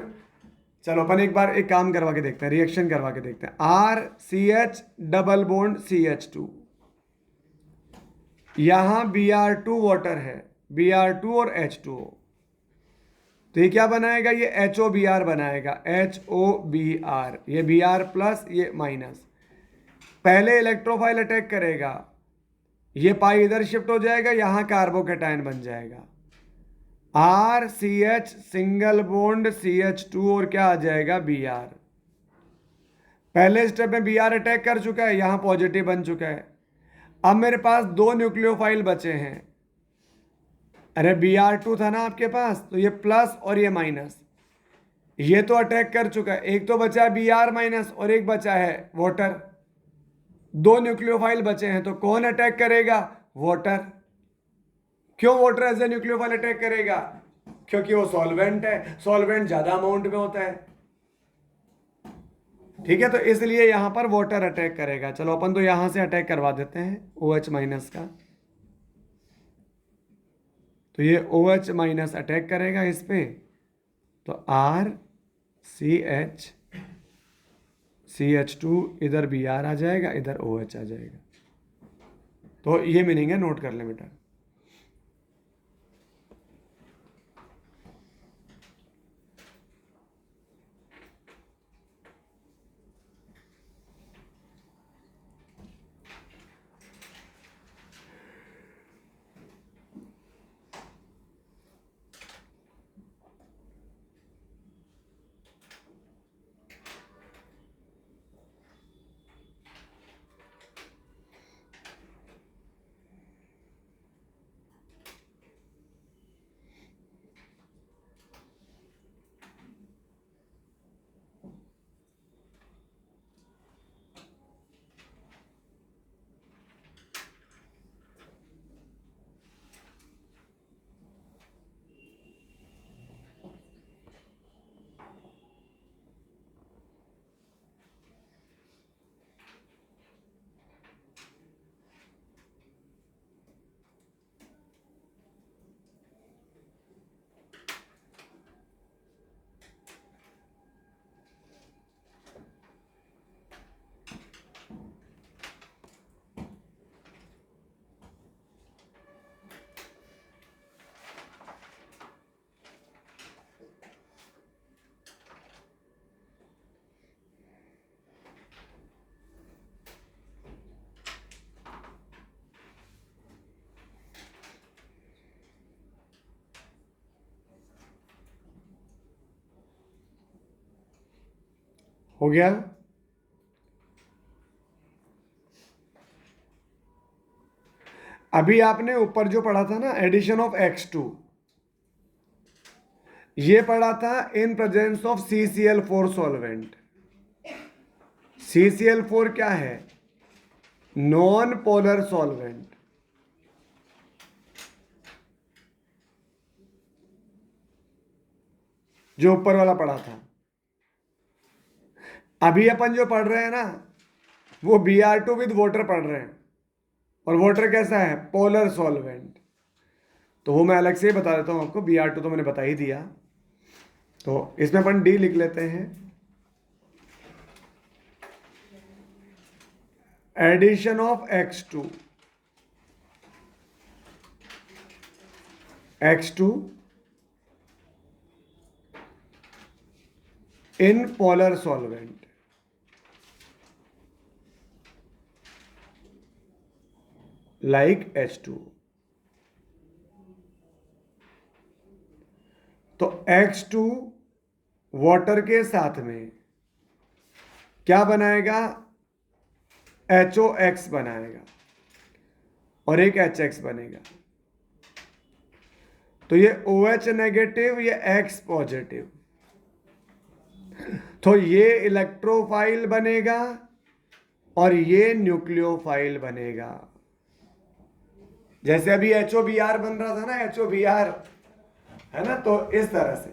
चलो अपन एक बार एक काम करवा के देखते हैं, रिएक्शन करवा के देखते हैं। RCH डबल बॉन्ड CH2, यहां Br2 वाटर है, Br2 और H2O, तो ये क्या बनाएगा, ये HOBr बनाएगा, HOBr, ये Br प्लस ये माइनस। पहले इलेक्ट्रोफाइल अटैक करेगा, ये पाई इधर शिफ्ट हो जाएगा, यहां कार्बोकेटायन बन जाएगा, RCH सिंगल बॉन्ड CH2 और क्या आ जाएगा Br। पहले स्टेप में Br अटैक कर चुका है, यहां पॉजिटिव बन चुका है। अब मेरे पास दो न्यूक्लियोफाइल बचे हैं, अरे Br2 था ना आपके पास, तो ये प्लस और ये माइनस, ये तो अटैक कर चुका है। एक तो बचा है Br माइनस और एक बचा है वाटर, दो न्यूक्लियोफाइल बचे हैं, तो कौन अटैक करेगा, वाटर। क्यों water as a nucleophile attack करेगा, क्योंकि वो सॉल्वेंट है, सॉल्वेंट ज्यादा अमाउंट में होता है। ठीक है, तो इसलिए यहां पर वाटर अटैक करेगा। चलो अपन तो यहां से अटैक करवा देते हैं OH माइनस का। तो ये OH माइनस अटैक करेगा इस पे, तो RCH2 इधर Br आ जाएगा, इधर OH आ जाएगा। तो ये मीनिंग है, नोट कर ले बेटा। हो गया। अभी आपने ऊपर जो पढ़ा था ना, एडिशन ऑफ X2, ये पढ़ा था in presence of CCl4 solvent. CCl4 क्या है? Non polar solvent. जो ऊपर वाला पढ़ा था। अभी अपन जो पढ़ रहे हैं ना, वो Br2 विद वाटर पढ़ रहे हैं। और वाटर कैसा है? Polar solvent. तो वो मैं अलग से ही बता देता हूं आपको। Br2 तो मैंने बता ही दिया। तो इसमें अपन D लिख लेते हैं। Addition of X2 in polar solvent. Like H2। तो X2 वाटर के साथ में क्या बनाएगा? HOX बनाएगा और एक HX बनेगा। तो ये OH नेगेटिव, ये X पॉजिटिव। तो ये इलेक्ट्रोफाइल बनेगा और ये न्यूक्लियोफाइल बनेगा। जैसे अभी HOBr बन रहा था ना, HOBr है ना, तो इस तरह से।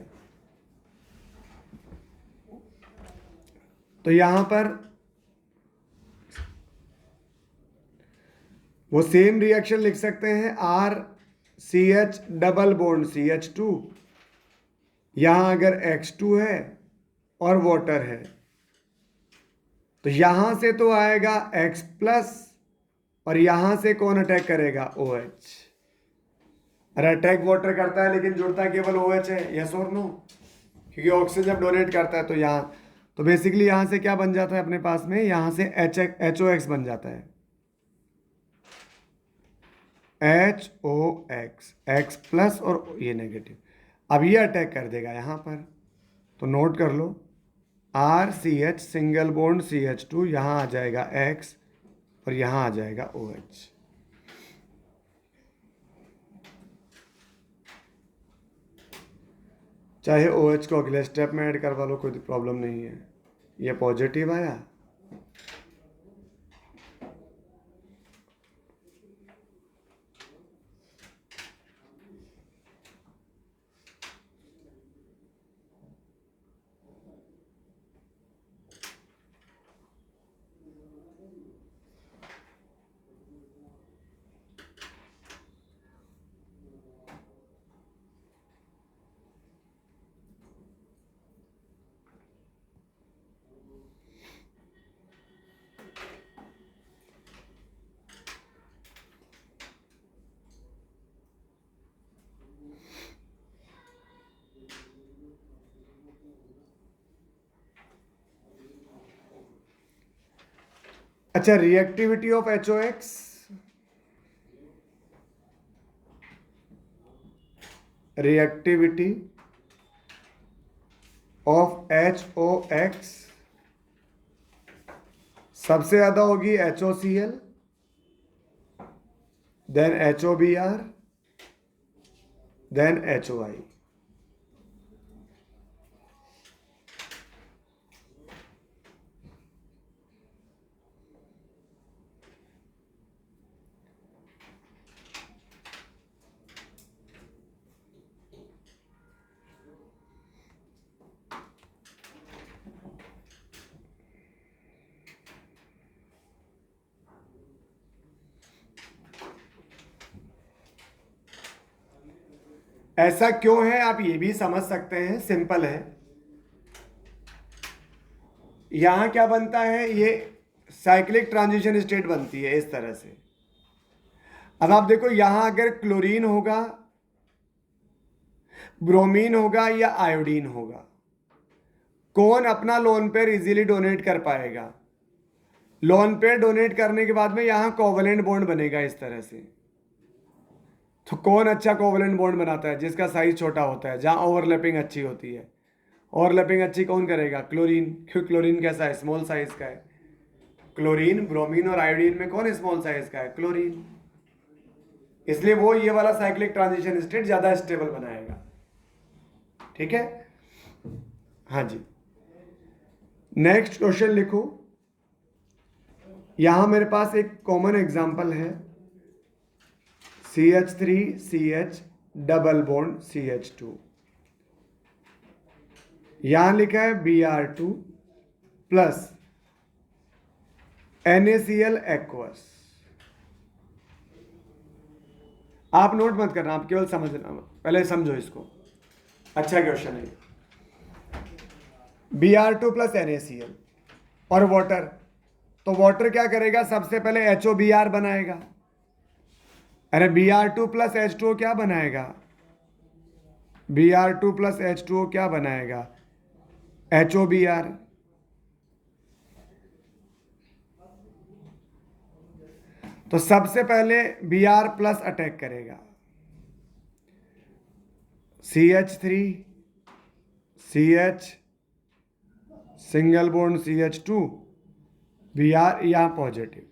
तो यहां पर वो सेम रिएक्शन लिख सकते हैं, RCH डबल बॉन्ड CH2। यहां अगर X2 है और वाटर है, तो यहां से तो आएगा X प्लस, और यहां से कौन अटैक करेगा? OH। अरे अटैक वाटर करता है लेकिन जुड़ता केवल OH है, यस और नो? क्योंकि ऑक्सीजन जब डोनेट करता है तो यहाँ, तो बेसिकली यहां से क्या बन जाता है अपने पास में? यहां से HOX बन जाता है। HOX, X प्लस और ये नेगेटिव। अब ये अटैक कर देगा यहां पर। तो नोट कर लो, RCH सिंगल बॉन्ड CH2, यहां आ जाएगा X और यहां आ जाएगा OH। चाहे OH को अगले स्टेप में ऐड करवा लो, कोई प्रॉब्लम नहीं है। ये पॉजिटिव आया, अच्छा, reactivity of HOX, reactivity of HOX सबसे ज्यादा होगी HOCl, then HOBr, then HOI। ऐसा क्यों है आप ये भी समझ सकते हैं, सिंपल है। यहां क्या बनता है, ये साइक्लिक ट्रांजिशन स्टेट बनती है इस तरह से। अब आप देखो, यहां अगर क्लोरीन होगा, ब्रोमीन होगा या आयोडीन होगा, कौन अपना लोन पेयर इजीली डोनेट कर पाएगा? लोन पेयर डोनेट करने के बाद में यहां कोवलेंट बॉन्ड बनेगा इस तरह से। तो कौन अच्छा कोवलेंट बॉन्ड बनाता है? जिसका साइज छोटा होता है, जहां ओवरलैपिंग अच्छी होती है। ओवरलैपिंग अच्छी कौन करेगा? क्लोरीन। क्यों? क्लोरीन कैसा है? स्मॉल साइज का है। क्लोरीन, ब्रोमीन और आयोडीन में कौन स्मॉल साइज का है? क्लोरीन। इसलिए वो ये वाला साइक्लिक ट्रांजिशन स्टेट ज्यादा स्टेबल बनाएगा। ठीक है, हाँ जी। नेक्स्ट क्वेश्चन लिखो। यहां मेरे पास एक कॉमन एग्जांपल है, CH3CH डबल बॉन्ड CH2। यहां लिखा है Br2 प्लस NaCl एक्वस। आप नोट मत करना, आप केवल समझना, पहले समझो इसको। अच्छा क्वेश्चन है। Br2 प्लस NaCl और वाटर, तो वाटर क्या करेगा? सबसे पहले HOBr बनाएगा। अरे Br2 प्लस H2O क्या बनाएगा? Br2 प्लस H2O क्या बनाएगा? HOBr। तो सबसे पहले Br प्लस अटैक करेगा, CH3 CH single bond CH2 Br यहां पॉजिटिव।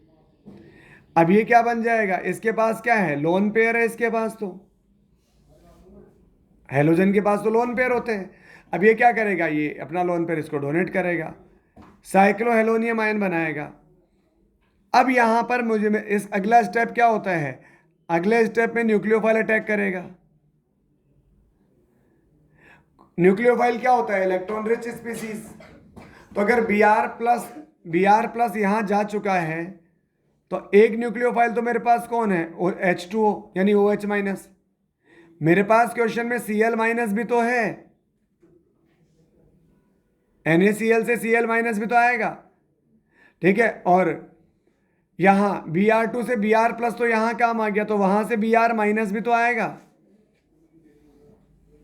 अब ये क्या बन जाएगा? इसके पास क्या है? लोन पेयर है इसके पास। तो हेलोजन के पास तो लोन पेयर होते हैं। अब ये क्या करेगा? ये अपना लोन पेयर इसको डोनेट करेगा, साइक्लोहेलोनियम आयन बनाएगा। अब यहां पर मुझे इस अगला स्टेप क्या होता है? अगले स्टेप में न्यूक्लियोफाइल अटैक करेगा। न्यूक्लियोफाइल क्या होता है? Electron rich species. तो अगर Br प्लस यहां जा चुका है, तो एक न्यूक्लियोफाइल तो मेरे पास कौन है? H2O यानी OH माइनस। मेरे पास क्वेश्चन में Cl माइनस भी तो है, NaCl से Cl माइनस भी तो आएगा। ठीक है, और यहां Br2 से Br प्लस तो यहां काम आ गया, तो वहां से Br माइनस भी तो आएगा,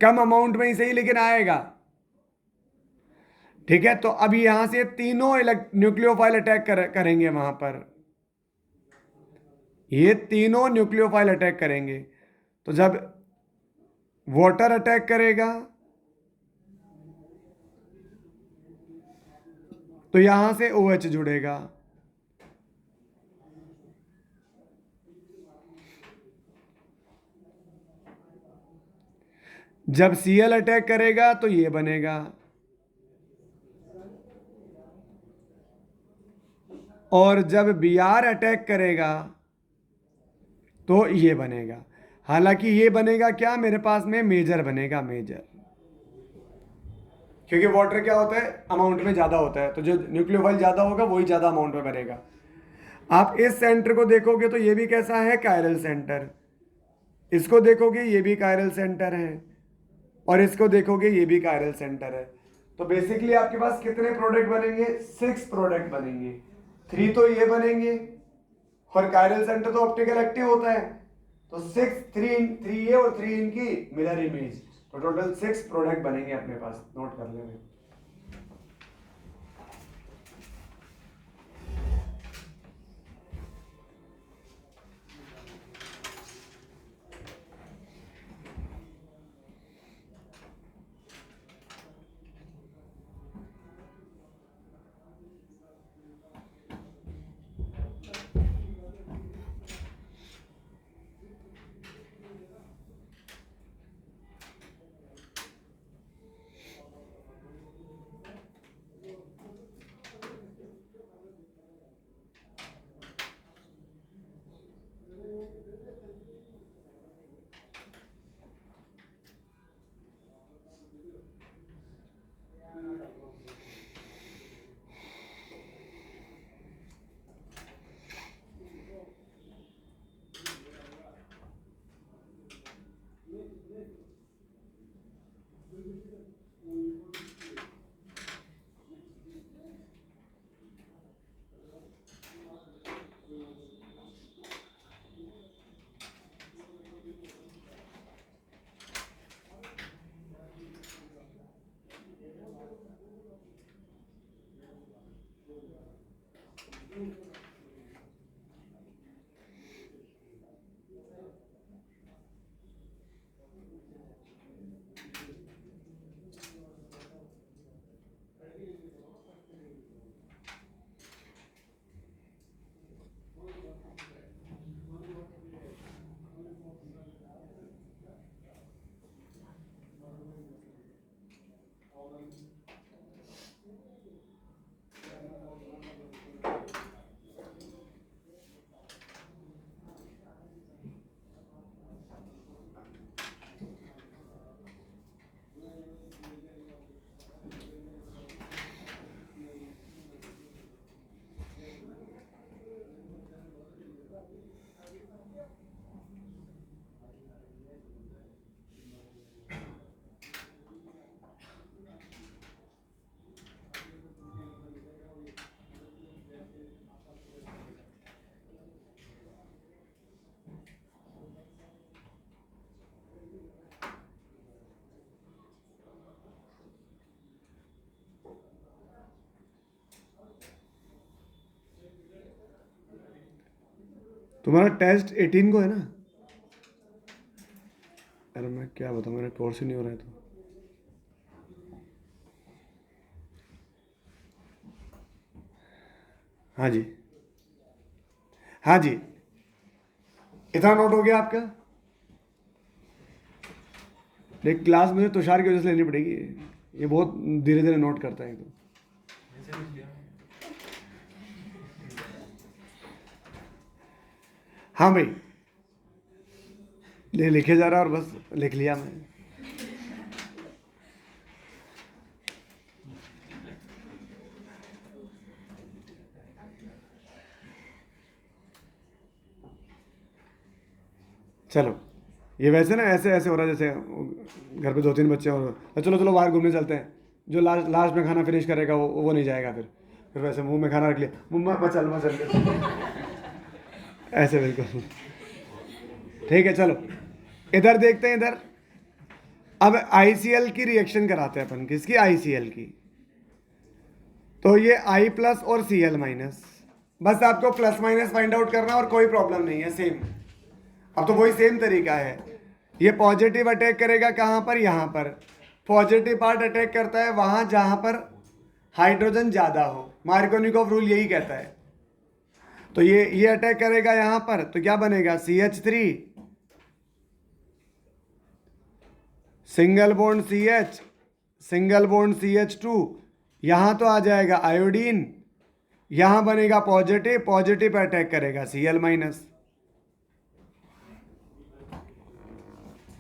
कम अमाउंट में ही सही लेकिन आएगा। ठीक है, तो अब यहां से तीनों न्यूक्लियोफाइल अटैक करेंगे वहां पर, ये तीनों न्यूक्लियोफाइल अटैक करेंगे। तो जब वाटर अटैक करेगा तो यहां से OH जुड़ेगा, जब Cl अटैक करेगा तो ये बनेगा, और जब Br अटैक करेगा तो ये बनेगा। हालांकि ये बनेगा क्या? मेरे पास में मेजर बनेगा, मेजर, क्योंकि वाटर क्या होता है? अमाउंट में ज्यादा होता है, तो जो न्यूक्लियोफाइल ज्यादा होगा वही ज्यादा अमाउंट में बनेगा। आप इस सेंटर को देखोगे तो ये भी कैसा है? Chiral centre. इसको देखोगे ये भी कायरल सेंटर है, और इसको देखोगे ये भी कायरल सेंटर है। तो बेसिकली आपके पास कितने प्रोडक्ट बनेंगे? 6 प्रोडक्ट बनेंगे। 3 तो ये बनेंगे, और कायरल सेंटर तो ऑप्टिकल एक्टिव होता है, तो 6 3 ये और 3 इनकी मिरर इमेज, तो टोटल 6 प्रोडक्ट बनेंगे अपने पास। नोट कर लेना। तुम्हारा टेस्ट 18 को है ना? अरे मैं क्या बताऊँ, मेरा कोर्स ही नहीं हो रहा है तो। हाँ जी, हाँ जी, इतना नोट हो गया आपका? देख, क्लास मुझे तुषार की वजह से लेनी पड़ेगी, ये बहुत धीरे धीरे नोट करता है तो। हाँ भाई, लिखे जा रहा है और बस लिख लिया मैं। चलो, ये वैसे ना ऐसे ऐसे हो रहा है जैसे घर पे 2-3 बच्चे और चलो चलो बाहर घूमने चलते हैं, जो लास्ट लास्ट में खाना फिनिश करेगा वो नहीं जाएगा। फिर वैसे मुंह में खाना रख लिया, मुंह में मचल ऐसे बिल्कुल। ठीक है, चलो इधर देखते हैं इधर। अब ICL की रिएक्शन कराते हैं अपन। किसकी? ICL की। तो ये I प्लस और Cl माइनस, बस आपको प्लस माइनस फाइंड आउट करना और कोई प्रॉब्लम नहीं है, सेम। अब तो वही सेम तरीका है। ये पॉजिटिव अटैक करेगा कहाँ पर? यहाँ पर। पॉजिटिव पार्ट अटैक करता है वहाँ जहाँ पर हाइड्रोजन ज़्यादा हो। मार्कोनिकोव रूल यही कहता है। तो ये अटैक करेगा यहाँ पर, तो क्या बनेगा? CH3 single bond CH, single bond CH2, यहाँ तो आ जाएगा आयोडीन, यहाँ बनेगा पॉजिटिव, पॉजिटिव अटैक करेगा Cl माइनस।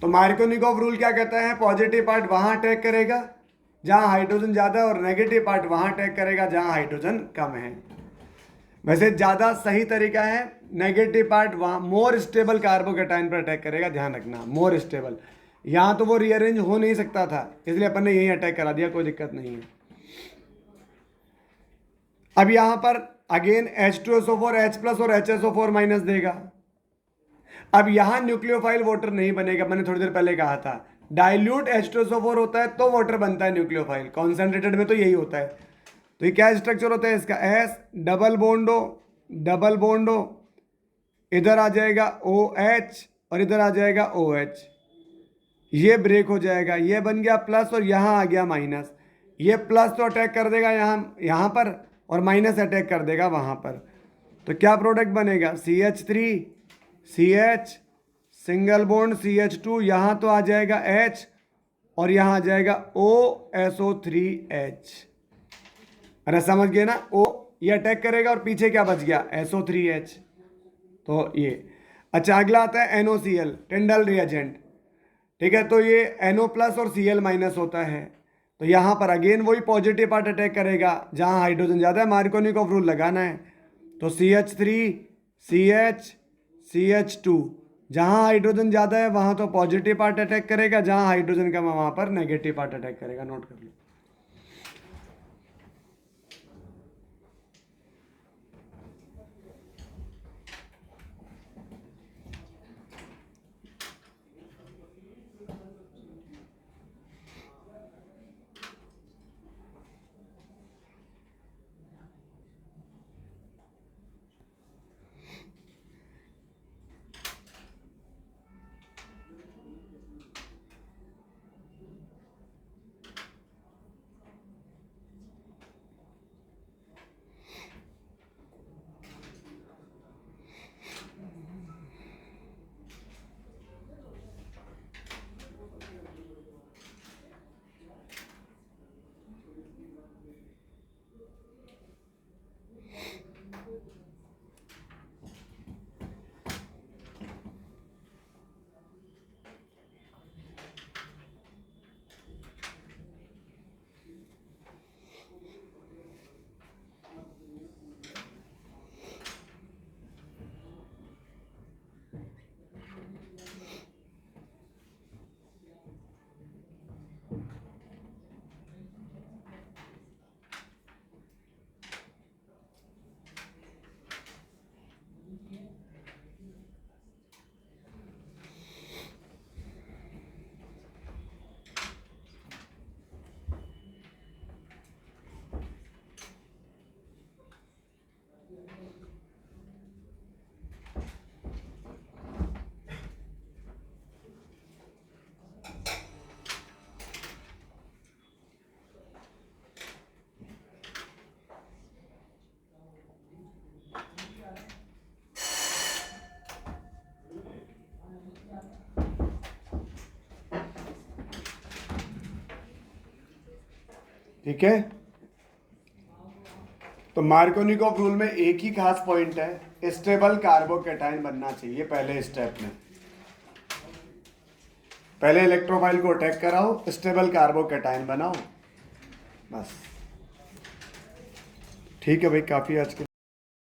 तो मार्कोनिकोव रूल क्या कहता है? पॉजिटिव पार्ट वहां अटैक करेगा जहां हाइड्रोजन ज्यादा है और नेगेटिव पार्ट वहां अटैक करेगा जहां हाइड्रोजन कम है। वैसे ज्यादा सही तरीका है नेगेटिव पार्ट वहां मोर स्टेबल कार्बोकेटाइन पर अटैक करेगा, ध्यान रखना, मोर स्टेबल। यहां तो वो रीअरेंज हो नहीं सकता था, इसलिए अपन ने यही अटैक करा दिया, कोई दिक्कत नहीं है। अब यहां पर अगेन H2SO4 H प्लस और HSO4 माइनस देगा। अब यहां न्यूक्लियोफाइल वाटर नहीं बनेगा, मैंने थोड़ी देर पहले कहा था। डाइल्यूट H2SO4 होता है तो वाटर बनता है न्यूक्लियोफाइल, कॉन्सेंट्रेटेड में तो यही होता है। तो ये क्या स्ट्रक्चर होता है इसका? S डबल बॉन्डो, डबल बॉन्डो, इधर आ जाएगा OH और इधर आ जाएगा OH। ये ब्रेक हो जाएगा, ये बन गया प्लस और यहां आ गया माइनस। ये प्लस तो अटैक कर देगा यहां पर और माइनस अटैक कर देगा वहां पर। तो क्या प्रोडक्ट बनेगा? CH3 CH single bond CH2, यहां तो आ जाएगा H और यहां आ जाएगा OSO3H। अरे समझ गए ना? O ये अटैक करेगा और पीछे क्या बच गया? SO3H। तो ये अच्छा, अगला आता है NOCl, टिंडल रिएजेंट। ठीक है, तो ये NO प्लस और Cl माइनस होता है। तो यहां पर अगेन वही पॉजिटिव पार्ट अटैक करेगा जहां हाइड्रोजन ज्यादा है, मार्कोनिकोव रूल लगाना है। तो CH3 CH CH2, जहां हाइड्रोजन ज्यादा है वहां तो पॉजिटिव पार्ट अटैक करेगा, जहां हाइड्रोजन कम है वहां पर नेगेटिव पार्ट अटैक करेगा। नोट कर लो। ठीक है। तो मार्कोनिकॉफ रूल में एक ही खास पॉइंट है, स्टेबल कार्बोकैटायन बनना चाहिए पहले स्टेप में। पहले इलेक्ट्रोफाइल को अटैक कराओ, स्टेबल कार्बोकैटायन बनाओ, बस। ठीक है भाई, काफी आज के